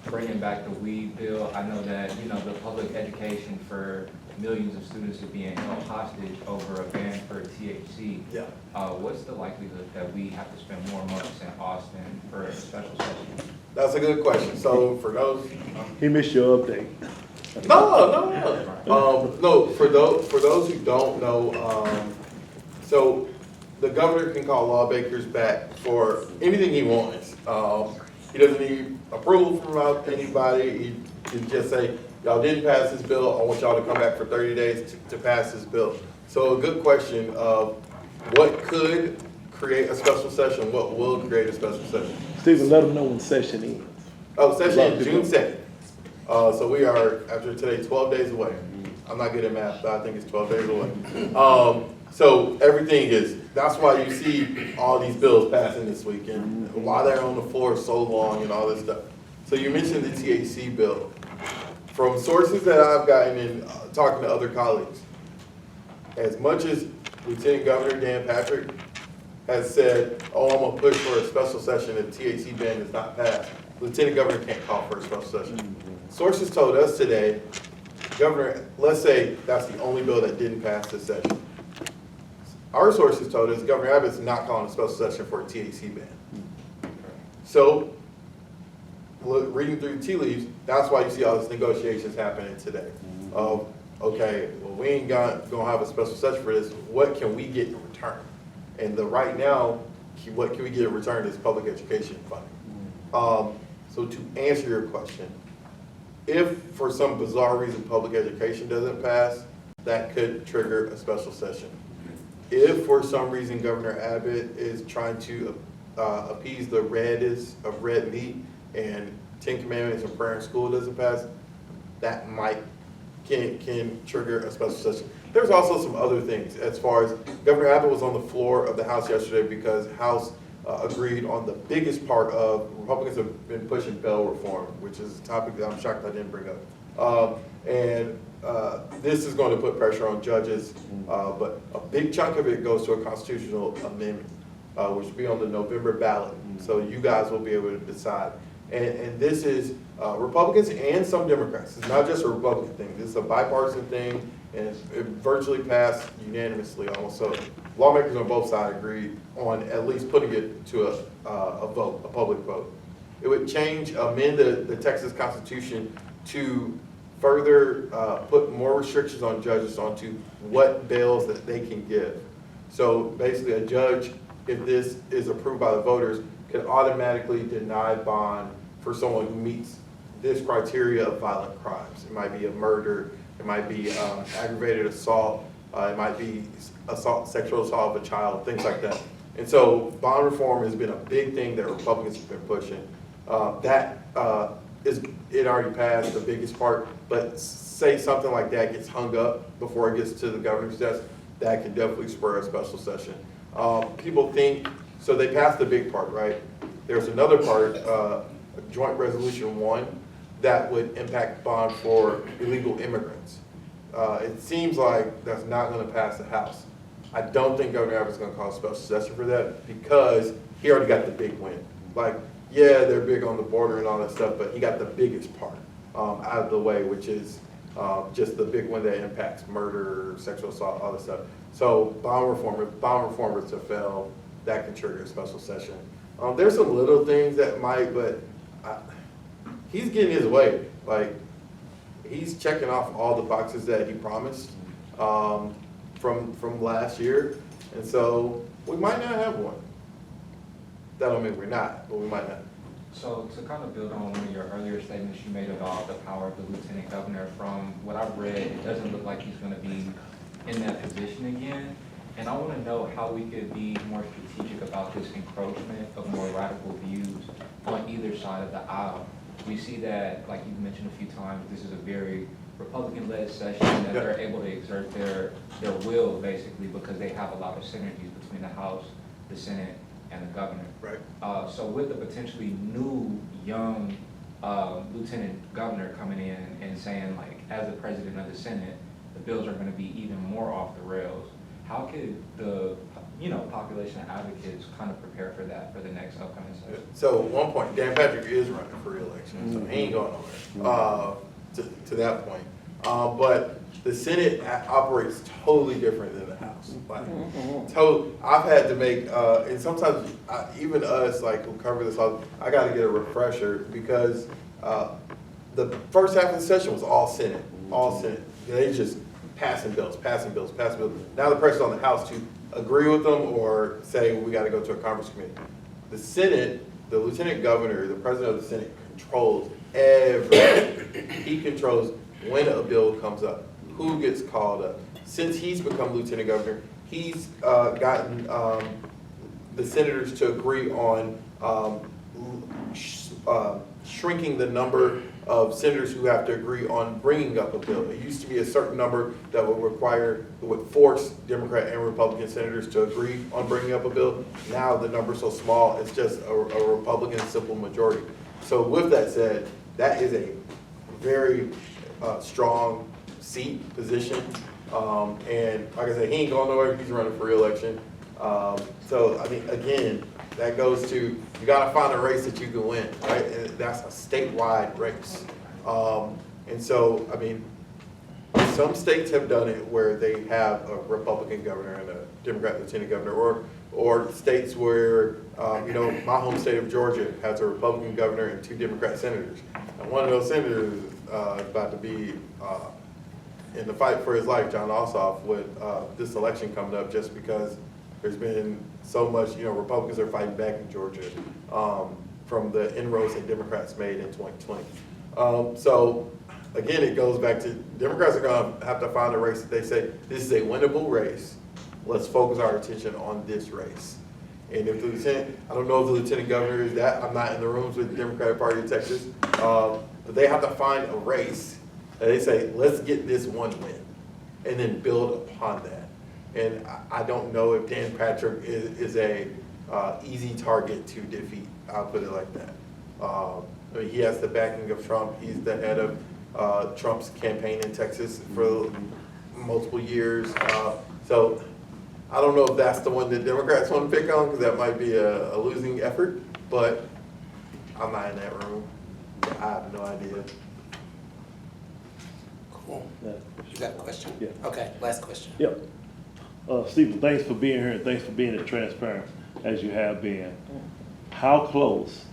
bringing back the weed bill? I know that, the public education for millions of students are being held hostage over a ban for THC. Yeah. What's the likelihood that we have to spend more months in Austin for a special session? That's a good question. So for those, He missed your update. no, for those who don't know, so the governor can call lawmakers back for anything he wants. He doesn't need approval from anybody. He can just say, y'all didn't pass this bill, I want y'all to come back for 30 days to pass this bill. So a good question of what could create a special session, what will create a special session? Stephen, let them know when session ends. Oh, session ends June 2nd. So we are, after today, 12 days away. I'm not good at math, but I think it's 12 days away. So everything is, that's why you see all these bills passing this week and why they're on the floor so long and all this stuff. So you mentioned the THC bill. From sources that I've gotten in talking to other colleagues, as much as Lieutenant Governor Dan Patrick has said, oh, I'm gonna push for a special session if THC ban is not passed, Lieutenant Governor can't call for a special session. Sources told us today, Governor, let's say that's the only bill that didn't pass this session. Our sources told us Governor Abbott's not calling a special session for a THC ban. So, reading through the tea leaves, that's why you see all these negotiations happening today. Of, okay, well, we ain't gonna have a special session for this. What can we get in return? And right now, what can we get in return is public education funding. So to answer your question, if for some bizarre reason public education doesn't pass, that could trigger a special session. If for some reason Governor Abbott is trying to appease the reddest of red meat and 10 Commandments and prayer in school doesn't pass, that can trigger a special session. There's also some other things as far as Governor Abbott was on the floor of the House yesterday because House agreed on the biggest part of, Republicans have been pushing bail reform, which is a topic that I'm shocked I didn't bring up. And this is going to put pressure on judges, but a big chunk of it goes to a constitutional amendment, which will be on the November ballot. So you guys will be able to decide. And this is Republicans and some Democrats. It's not just a Republican thing. This is a bipartisan thing, and it virtually passed unanimously almost. So lawmakers on both sides agreed on at least putting it to a vote, a public vote. It would amend the Texas Constitution to further put more restrictions on judges onto what bails that they can give. So basically a judge, if this is approved by the voters, can automatically deny bond for someone who meets this criteria of violent crimes. It might be a murder, it might be aggravated assault, it might be sexual assault of a child, things like that. And so bond reform has been a big thing that Republicans have been pushing. It already passed the biggest part, but say something like that gets hung up before it gets to the governor's desk, that can definitely spur a special session. People think, so they passed the big part, right? There's another part, Joint Resolution 1, that would impact bond for illegal immigrants. It seems like that's not gonna pass the House. I don't think Governor Abbott's gonna call a special session for that because he already got the big win. Like, yeah, they're big on the border and all that stuff, but he got the biggest part out of the way, which is just the big one that impacts murder, sexual assault, all that stuff. So if bond reform was to fail, that can trigger a special session. There's some little things that might, but he's getting his way. Like, he's checking off all the boxes that he promised from last year, and so we might not have one. That don't mean we're not, but we might not. So to kind of build on one of your earlier statements you made about the power of the lieutenant governor, from what I've read, it doesn't look like he's going to be in that position again. And I want to know how we could be more strategic about this encroachment of more radical views on either side of the aisle. We see that, like you've mentioned a few times, this is a very Republican-led session, that they're able to exert their will, basically, because they have a lot of synergies between the House, the Senate, and the governor. Right. So with the potentially new, young lieutenant governor coming in and saying, like, as the president of the Senate, the bills are going to be even more off the rails, how could the population advocates kind of prepare for that for the next upcoming session? So at one point, Dan Patrick is running for re-election, so he ain't going nowhere to that point. But the Senate operates totally different than the House. Like, I've had to make, and sometimes even us, like, who cover this, I got to get a refresher because the first half of the session was all Senate. They just passing bills. Now the pressure's on the House to agree with them or say we got to go to a conference committee. The Senate, the lieutenant governor, the president of the Senate controls everything. He controls when a bill comes up, who gets called up. Since he's become lieutenant governor, he's gotten the senators to agree on shrinking the number of senators who have to agree on bringing up a bill. It used to be a certain number that would force Democrat and Republican senators to agree on bringing up a bill. Now the number's so small, it's just a Republican simple majority. So with that said, that is a very strong seat position. And like I said, he ain't going nowhere, he's running for re-election. So I mean, again, that goes to, you gotta find a race that you can win, right? And that's a statewide race. And so, I mean, some states have done it where they have a Republican governor and a Democrat lieutenant governor, or states where, my home state of Georgia has a Republican governor and 2 Democrat senators. And one of those senators is about to be in the fight for his life, John Ossoff, with this election coming up, just because there's been so much, Republicans are fighting back in Georgia from the inroads that Democrats made in 2020. So again, it goes back to Democrats are going to have to find a race that they say, this is a winnable race. Let's focus our attention on this race. And if the lieutenant, I don't know if the lieutenant governor is that, I'm not in the rooms with the Democratic Party of Texas, but they have to find a race that they say, let's get this one win, and then build upon that. And I don't know if Dan Patrick is a easy target to defeat. I'll put it like that. I mean, he has the backing of Trump. He's the head of Trump's campaign in Texas for multiple years. So I don't know if that's the one that Democrats want to pick on, because that might be a losing effort, but I'm not in that room. I have no idea. Cool. Yeah. You got a question? Yeah. Okay, last question. Yep. Stephen, thanks for being here and thanks for being as transparent as you have been. How close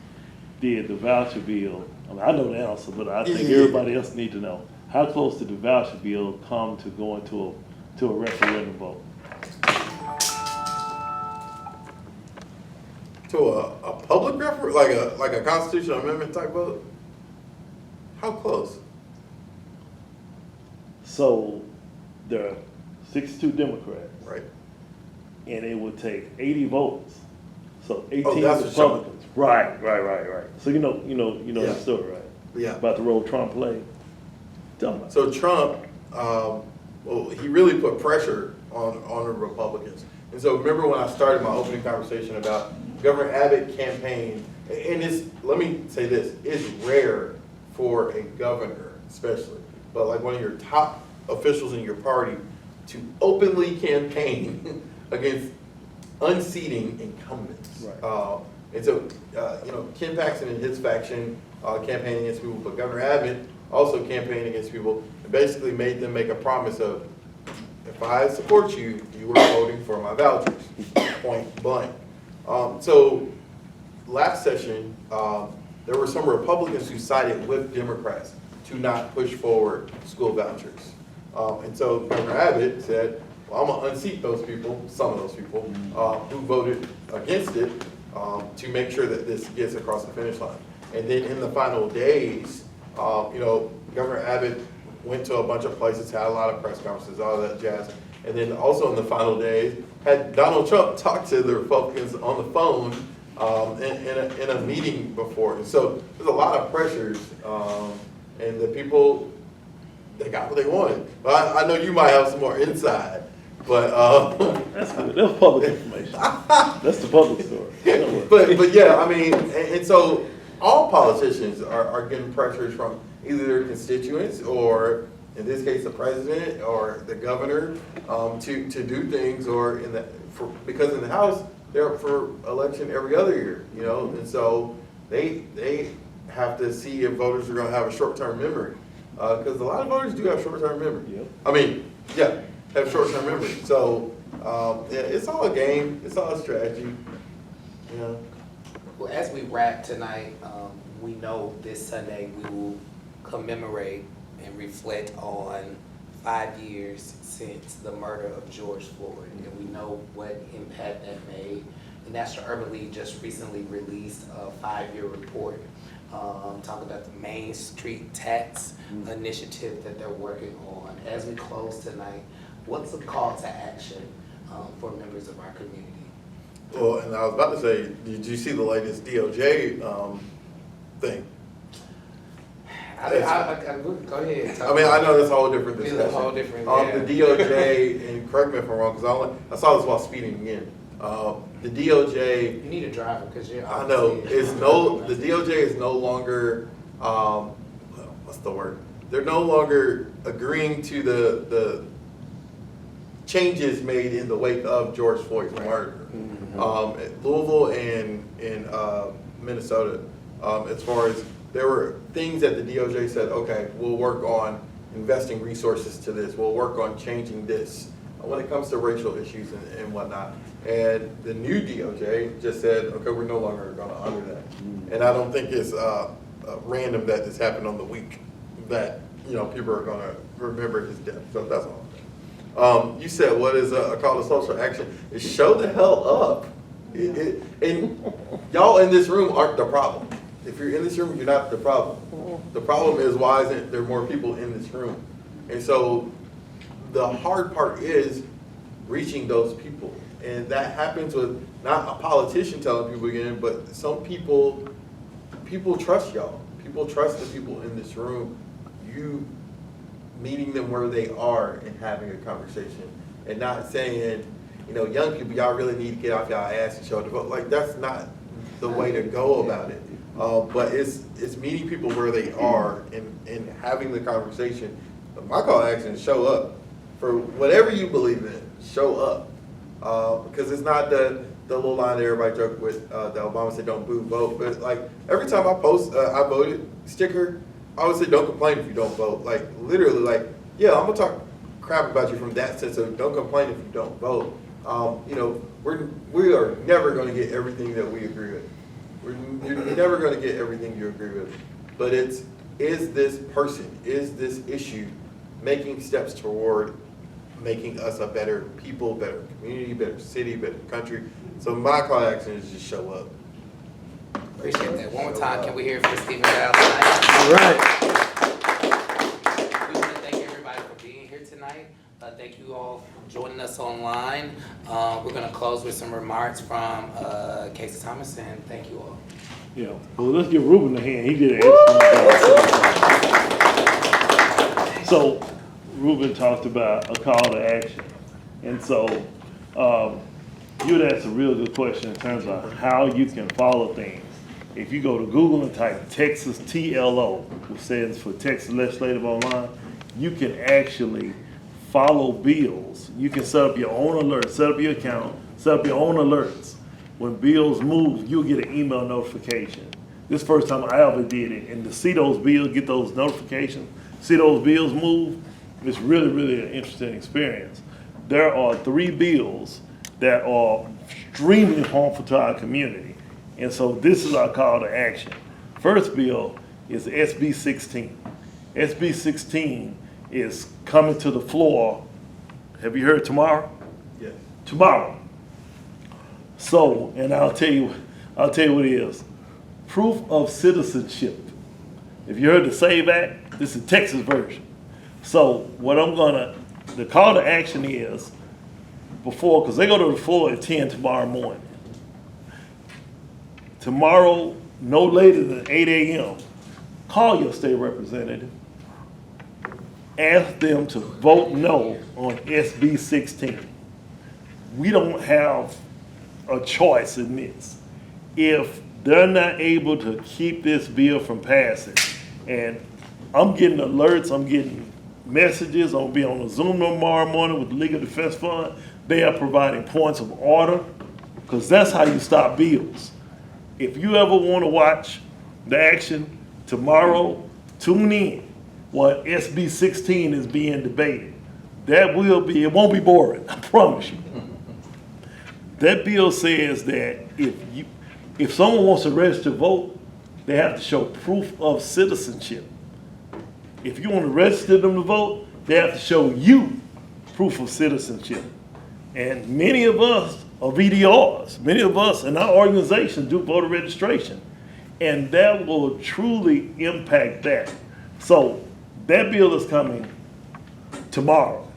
did the voucher bill, I mean, I know the answer, but I think everybody else need to know. How close did the voucher bill come to going to a referendum vote? To a public referendum, like a constitutional amendment type vote? How close? So there are 62 Democrats, Right. and it would take 80 votes. So 18 Oh, that's what Trump- Republicans. Right. So you know Yeah. the story, right? Yeah. About the role Trump played. Tell me. So Trump, well, he really put pressure on the Republicans. And so remember when I started my opening conversation about Governor Abbott campaign, and let me say this, it's rare for a governor especially, but like one of your top officials in your party to openly campaign against unseating incumbents. Right. And so, Ken Paxton and his faction campaigned against people, but Governor Abbott also campaigned against people and basically made them make a promise of, if I support you, you are voting for my vouchers, point blank. So last session, there were some Republicans who sided with Democrats to not push forward school vouchers. And so Governor Abbott said, well, I'm gonna unseat those people, some of those people, who voted against it, to make sure that this gets across the finish line. And then in the final days, Governor Abbott went to a bunch of places, had a lot of press conferences, all that jazz. And then also in the final days, had Donald Trump talk to the Republicans on the phone in a meeting before. And so there's a lot of pressures, and the people, they got what they wanted. But I know you might have some more insight, but That's good. That's public information. That's the public story. but yeah, I mean, and so all politicians are getting pressures from either their constituents or, in this case, the president or the governor, to do things, or because in the House they're up for election every other year, and so they have to see if voters are going to have a short-term memory, because a lot of voters do have short-term memory. Yep. I mean, yeah, have short-term memory. So yeah, it's all a game. It's all a strategy. Well, as we wrap tonight, we know this Sunday we will commemorate and reflect on 5 years since the murder of George Floyd, and we know what impact that made. The National Urban League just recently released a 5-year report, talking about the Main Street Tax initiative that they're working on. As we close tonight, what's a call to action for members of our community? Well, and I was about to say, did you see the latest DOJ thing? Go ahead. I mean, I know that's a whole different It's a discussion. whole different, yeah. The DOJ, and correct me if I'm wrong, because I saw this while speeding again. The DOJ, You need a driver, because you're. I know, the DOJ is no longer, what's the word? They're no longer agreeing to the changes made in the wake of George Floyd's murder. Louisville and Minnesota, as far as, there were things that the DOJ said, okay, we'll work on investing resources to this, we'll work on changing this when it comes to racial issues and whatnot. And the new DOJ just said, okay, we're no longer gonna honor that. And I don't think it's random that this happened on the week that, people are gonna remember his death, so that's all. You said, what is a call to social action? Is show the hell up. And y'all in this room aren't the problem. If you're in this room, you're not the problem. The problem is, why isn't there more people in this room? And so the hard part is reaching those people. And that happens with not a politician telling people again, but some people trust y'all. People trust the people in this room. You meeting them where they are and having a conversation, and not saying, young people, y'all really need to get off y'all ass and show the vote. Like, that's not the way to go about it. But it's meeting people where they are and having the conversation. My call to action is show up for whatever you believe in. Show up, because it's not the little line that everybody joke with that Obama said don't boo, vote. But like every time I post I voted sticker, I always say don't complain if you don't vote. Like literally, like yeah, I'm gonna talk crap about you from that sense of don't complain if you don't vote. You know, we are never going to get everything that we agree with. You're never going to get everything you agree with. But is this person, is this issue making steps toward making us a better people, better community, better city, better country? So my call to action is just show up. Appreciate that. One more time, can we hear from Stephen Bell tonight? All right. We want to thank everybody for being here tonight. Thank you all for joining us online. We're going to close with some remarks from Casey Thomas, and thank you all. Yeah, well, let's give Ruben a hand. He did an excellent job. So, Ruben talked about a call to action. And so, you had asked a real good question in terms of how you can follow things. If you go to Google and type Texas TLO, which stands for Texas Legislative Online, you can actually follow bills. You can set up your own alerts, set up your account, set up your own alerts. When bills move, you'll get an email notification. This is the first time I ever did it, and to see those bills, get those notifications, see those bills move, it's really, really an interesting experience. There are 3 bills that are extremely harmful to our community, and so this is our call to action. First bill is SB 16. SB 16 is coming to the floor. Have you heard tomorrow? Yes. Tomorrow. So, and I'll tell you what it is. Proof of citizenship. If you heard the SAVE Act, this is the Texas version. So what the call to action is because they go to the floor at 10 tomorrow morning. Tomorrow, no later than 8 a.m., call your state representative. Ask them to vote no on SB 16. We don't have a choice in this. If they're not able to keep this bill from passing, and I'm getting alerts, I'm getting messages, I'm gonna be on a Zoom tomorrow morning with the Legal Defense Fund. They are providing points of order, because that's how you stop bills. If you ever want to watch the action tomorrow, tune in while SB 16 is being debated. It won't be boring, I promise you. That bill says that if someone wants to register to vote, they have to show proof of citizenship. If you want to register them to vote, they have to show you proof of citizenship. And many of us are VDRs. Many of us in our organization do voter registration. And that will truly impact that. So that bill is coming tomorrow.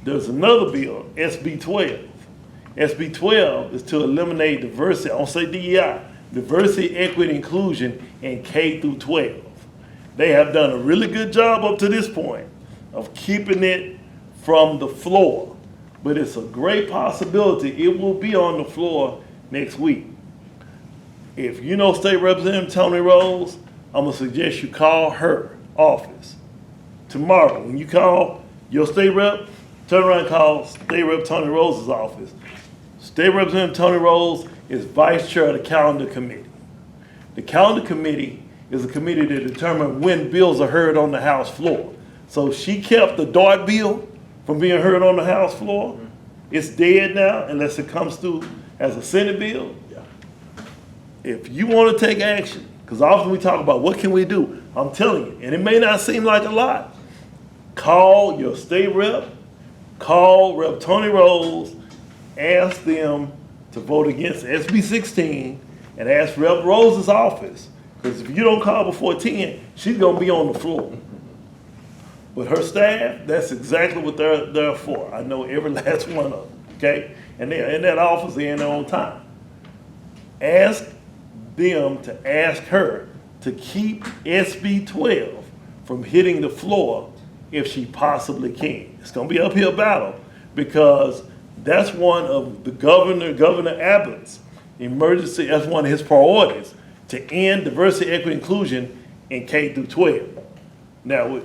There's another bill, SB 12. SB 12 is to eliminate diversity, I don't say DEI, diversity, equity, inclusion in K through 12. They have done a really good job up to this point of keeping it from the floor, but it's a great possibility it will be on the floor next week. If you know State Representative Tony Rose, I'm gonna suggest you call her office tomorrow. When you call your state rep, turn around and call State Rep Tony Rose's office. State Representative Tony Rose is vice chair of the calendar committee. The calendar committee is a committee to determine when bills are heard on the House floor. So she kept the DART bill from being heard on the House floor. It's dead now unless it comes through as a Senate bill. If you want to take action, because often we talk about what can we do, I'm telling you, and it may not seem like a lot, call your state rep, call Rep Tony Rose, ask them to vote against SB 16, and ask Rep Rose's office, because if you don't call before 10, she's going to be on the floor. But her staff, that's exactly what they're for. I know every last one of them, okay? And they're in that office, they're in there on time. Ask them to ask her to keep SB 12 from hitting the floor if she possibly can. It's going to be an uphill battle because that's one of the Governor Abbott's emergency, that's one of his priorities, to end diversity, equity, inclusion in K through 12. Now,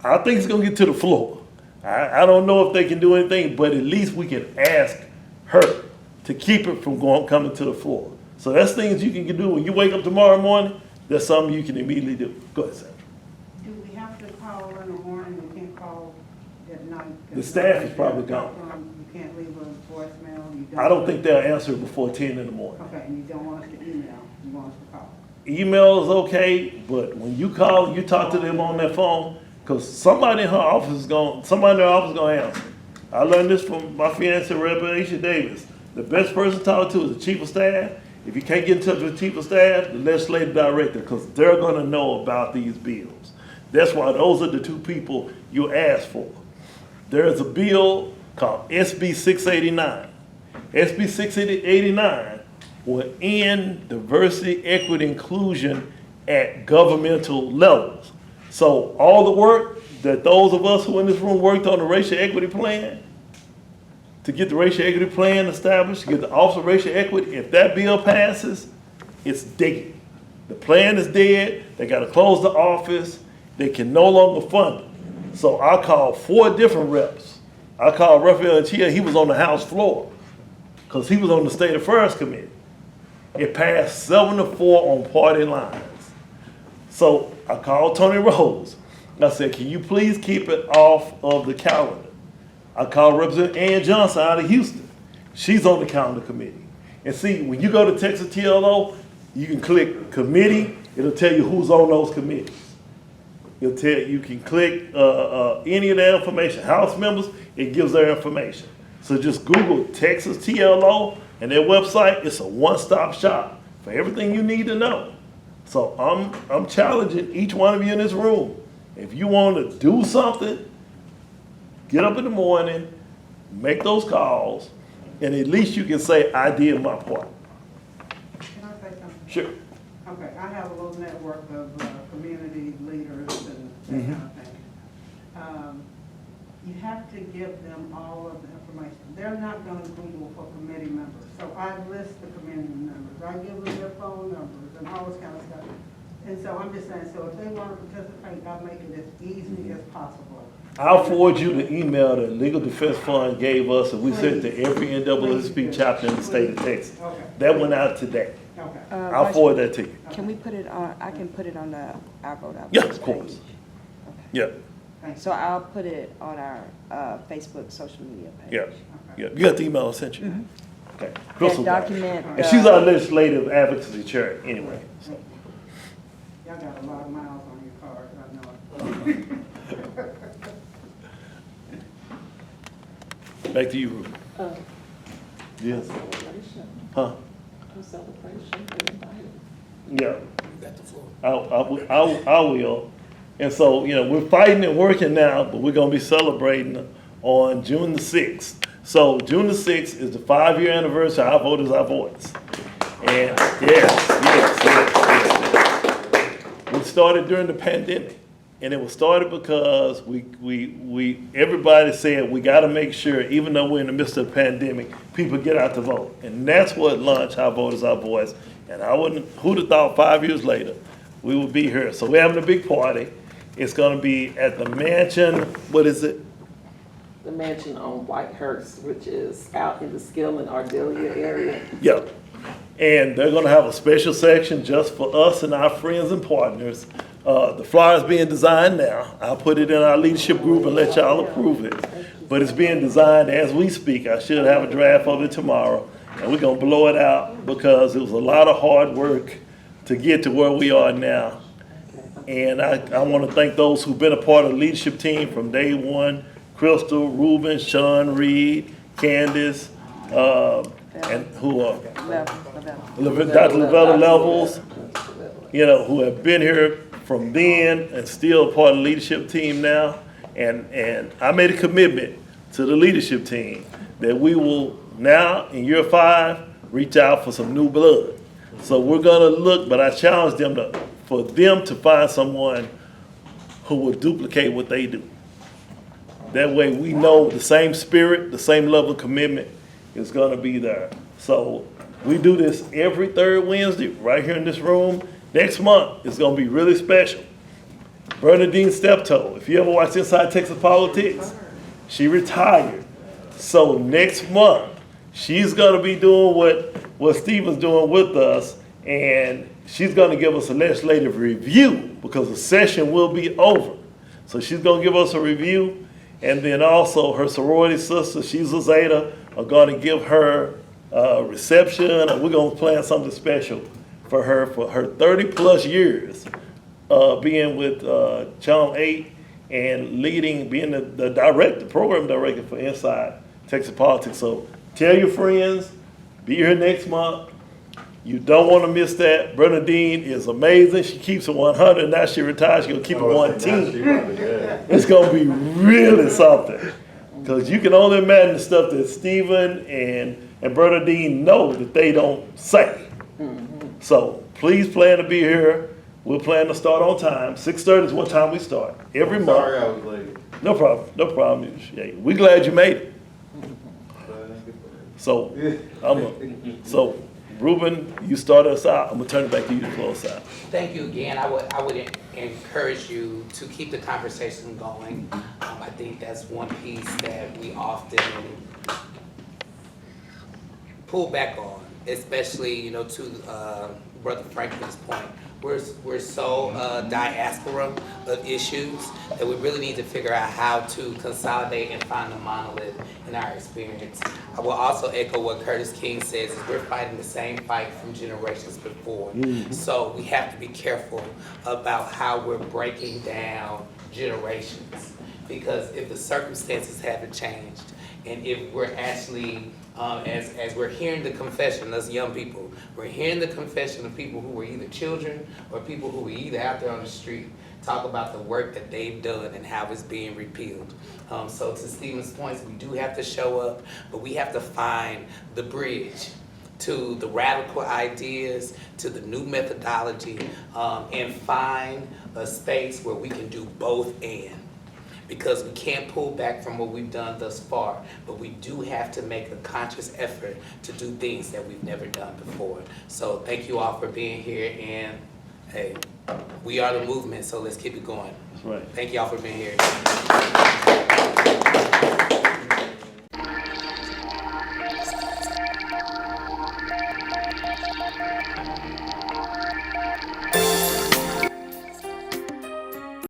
I think it's gonna get to the floor. I don't know if they can do anything, but at least we can ask her to keep it from coming to the floor. So that's things you can do when you wake up tomorrow morning. That's something you can immediately do. Go ahead, Sandra. Do we have to call in the morning, we can't call at night? The staff is probably gone. You can't leave a voicemail? I don't think they'll answer before 10 in the morning. Okay, and you don't want us to email, you want us to call? Email is okay, but when you call, you talk to them on their phone, because somebody in her office is somebody in their office is gonna answer. I learned this from my fiance, Reverend Aisha Davis. The best person to talk to is the chief of staff. If you can't get in touch with the chief of staff, the legislative director, because they're gonna know about these bills. That's why those are the two people you ask for. There's a bill called SB 689. SB 689 will end diversity, equity, inclusion at governmental levels. So all the work that those of us who in this room worked on the racial equity plan, to get the racial equity plan established, to get the Office of Racial Equity, if that bill passes, it's dead. The plan is dead, they gotta close the office, they can no longer fund it. So I called 4 different reps. I called Raphael Chia, he was on the House floor, because he was on the State Affairs Committee. It passed 7-4 on party lines. So I called Tony Rose. I said, can you please keep it off of the calendar? I called Representative Ann Johnson out of Houston. She's on the calendar committee. And see, when you go to Texas TLO, you can click committee, it'll tell you who's on those committees. It'll tell you can click any of their information. House members, it gives their information. So just Google Texas TLO and their website. It's a one-stop shop for everything you need to know. So I'm challenging each one of you in this room. If you want to do something, get up in the morning, make those calls, and at least you can say, I did my part. Can I say something? Sure. Okay, I have a little network of community leaders and that kind of thing. You have to give them all of the information. They're not gonna Google for committee members. So I list the committee members. I give them their phone numbers and all this kind of stuff. And so I'm just saying, so if they wanna participate, I'll make it as easy as possible. I'll forward you the email that Legal Defense Fund gave us, and we sent it to every NAACP chapter in the state of Texas. Okay. That went out today. Okay. I'll forward that to you. Can we put it on, I can put it on the Our Vote Out. Yeah, Vote of course. page. Yeah, So I'll put it on our Facebook social media page. yeah, yeah. You got the email I sent you? Okay. Crystal And got it. document. And she's our legislative advocacy chair anyway. So. Y'all got a lot of miles on your cars, I know it. Back to you, Ruth. Yes. Huh? Yeah. I will. And so, we're fighting and working now, but we're gonna be celebrating on June the 6th. So June the 6th is the 5-year anniversary of Our Vote Is Our Voice. And yes. We started during the pandemic. And it was started because everybody said we gotta make sure, even though we're in the midst of the pandemic, people get out to vote. And that's what launched Our Vote Is Our Voice. And who'd have thought 5 years later, we would be here. So we're having a big party. It's gonna be at the mansion, what is it? The mansion on Whitehurst, which is out in the Skillman, Ardelia area. Yeah. And they're gonna have a special section just for us and our friends and partners. The flyer's being designed now. I'll put it in our leadership group and let y'all approve it. But it's being designed as we speak. I should have a draft of it tomorrow. And we're gonna blow it out because it was a lot of hard work to get to where we are now. And I wanna thank those who've been a part of the leadership team from day one. Crystal, Ruben, Sean Reed, Candace, and who are? Dr. Lavella Levels, who have been here from then and still a part of the leadership team now. And I made a commitment to the leadership team that we will now, in year 5, reach out for some new blood. So we're gonna look, but I challenge them for them to find someone who will duplicate what they do. That way we know the same spirit, the same level of commitment is gonna be there. So We do this every third Wednesday, right here in this room. Next month, it's gonna be really special. Bernadine Steptoe, if you ever watch Inside Texas Politics, she retired. So next month, she's gonna be doing what Stephen's doing with us, and she's gonna give us a legislative review because the session will be over. So she's gonna give us a review, and then also her sorority sister, she's a Zeta, are gonna give her a reception, and we're gonna plan something special for her 30-plus years being with Channel 8 and being the program director for Inside Texas Politics. So tell your friends, be here next month. You don't want to miss that. Bernadine is amazing. She keeps it 100. Now she retires, she's going to keep it 110. It's going to be really something. Because you can only imagine the stuff that Stephen and Bernadine know that they don't say. So please plan to be here. We'll plan to start on time. 6:30 is what time we start. Every month. Sorry I was late. No problem. No problem. Yeah, we're glad you made it. So, so Ruben, you start us out. I'm gonna turn it back to you to close out. Thank you again. I would encourage you to keep the conversation going. I think that's one piece that we often pull back on, especially, to Brother Franklin's point. We're so diaspora of issues that we really need to figure out how to consolidate and find a monolith in our experience. I will also echo what Curtis King says, is we're fighting the same fight from generations before. So we have to be careful about how we're breaking down generations, because if the circumstances haven't changed, and if we're actually as we're hearing the confession, us young people, we're hearing the confession of people who were either children or people who were either out there on the street, talk about the work that they've done and how it's being repealed. So to Stephen's points, we do have to show up, but we have to find the bridge to the radical ideas, to the new methodology, and find a space where we can do both and. Because we can't pull back from what we've done thus far, but we do have to make a conscious effort to do things that we've never done before. So thank you all for being here, and hey, we are the movement, so let's keep it going. That's right. Thank you all for being here.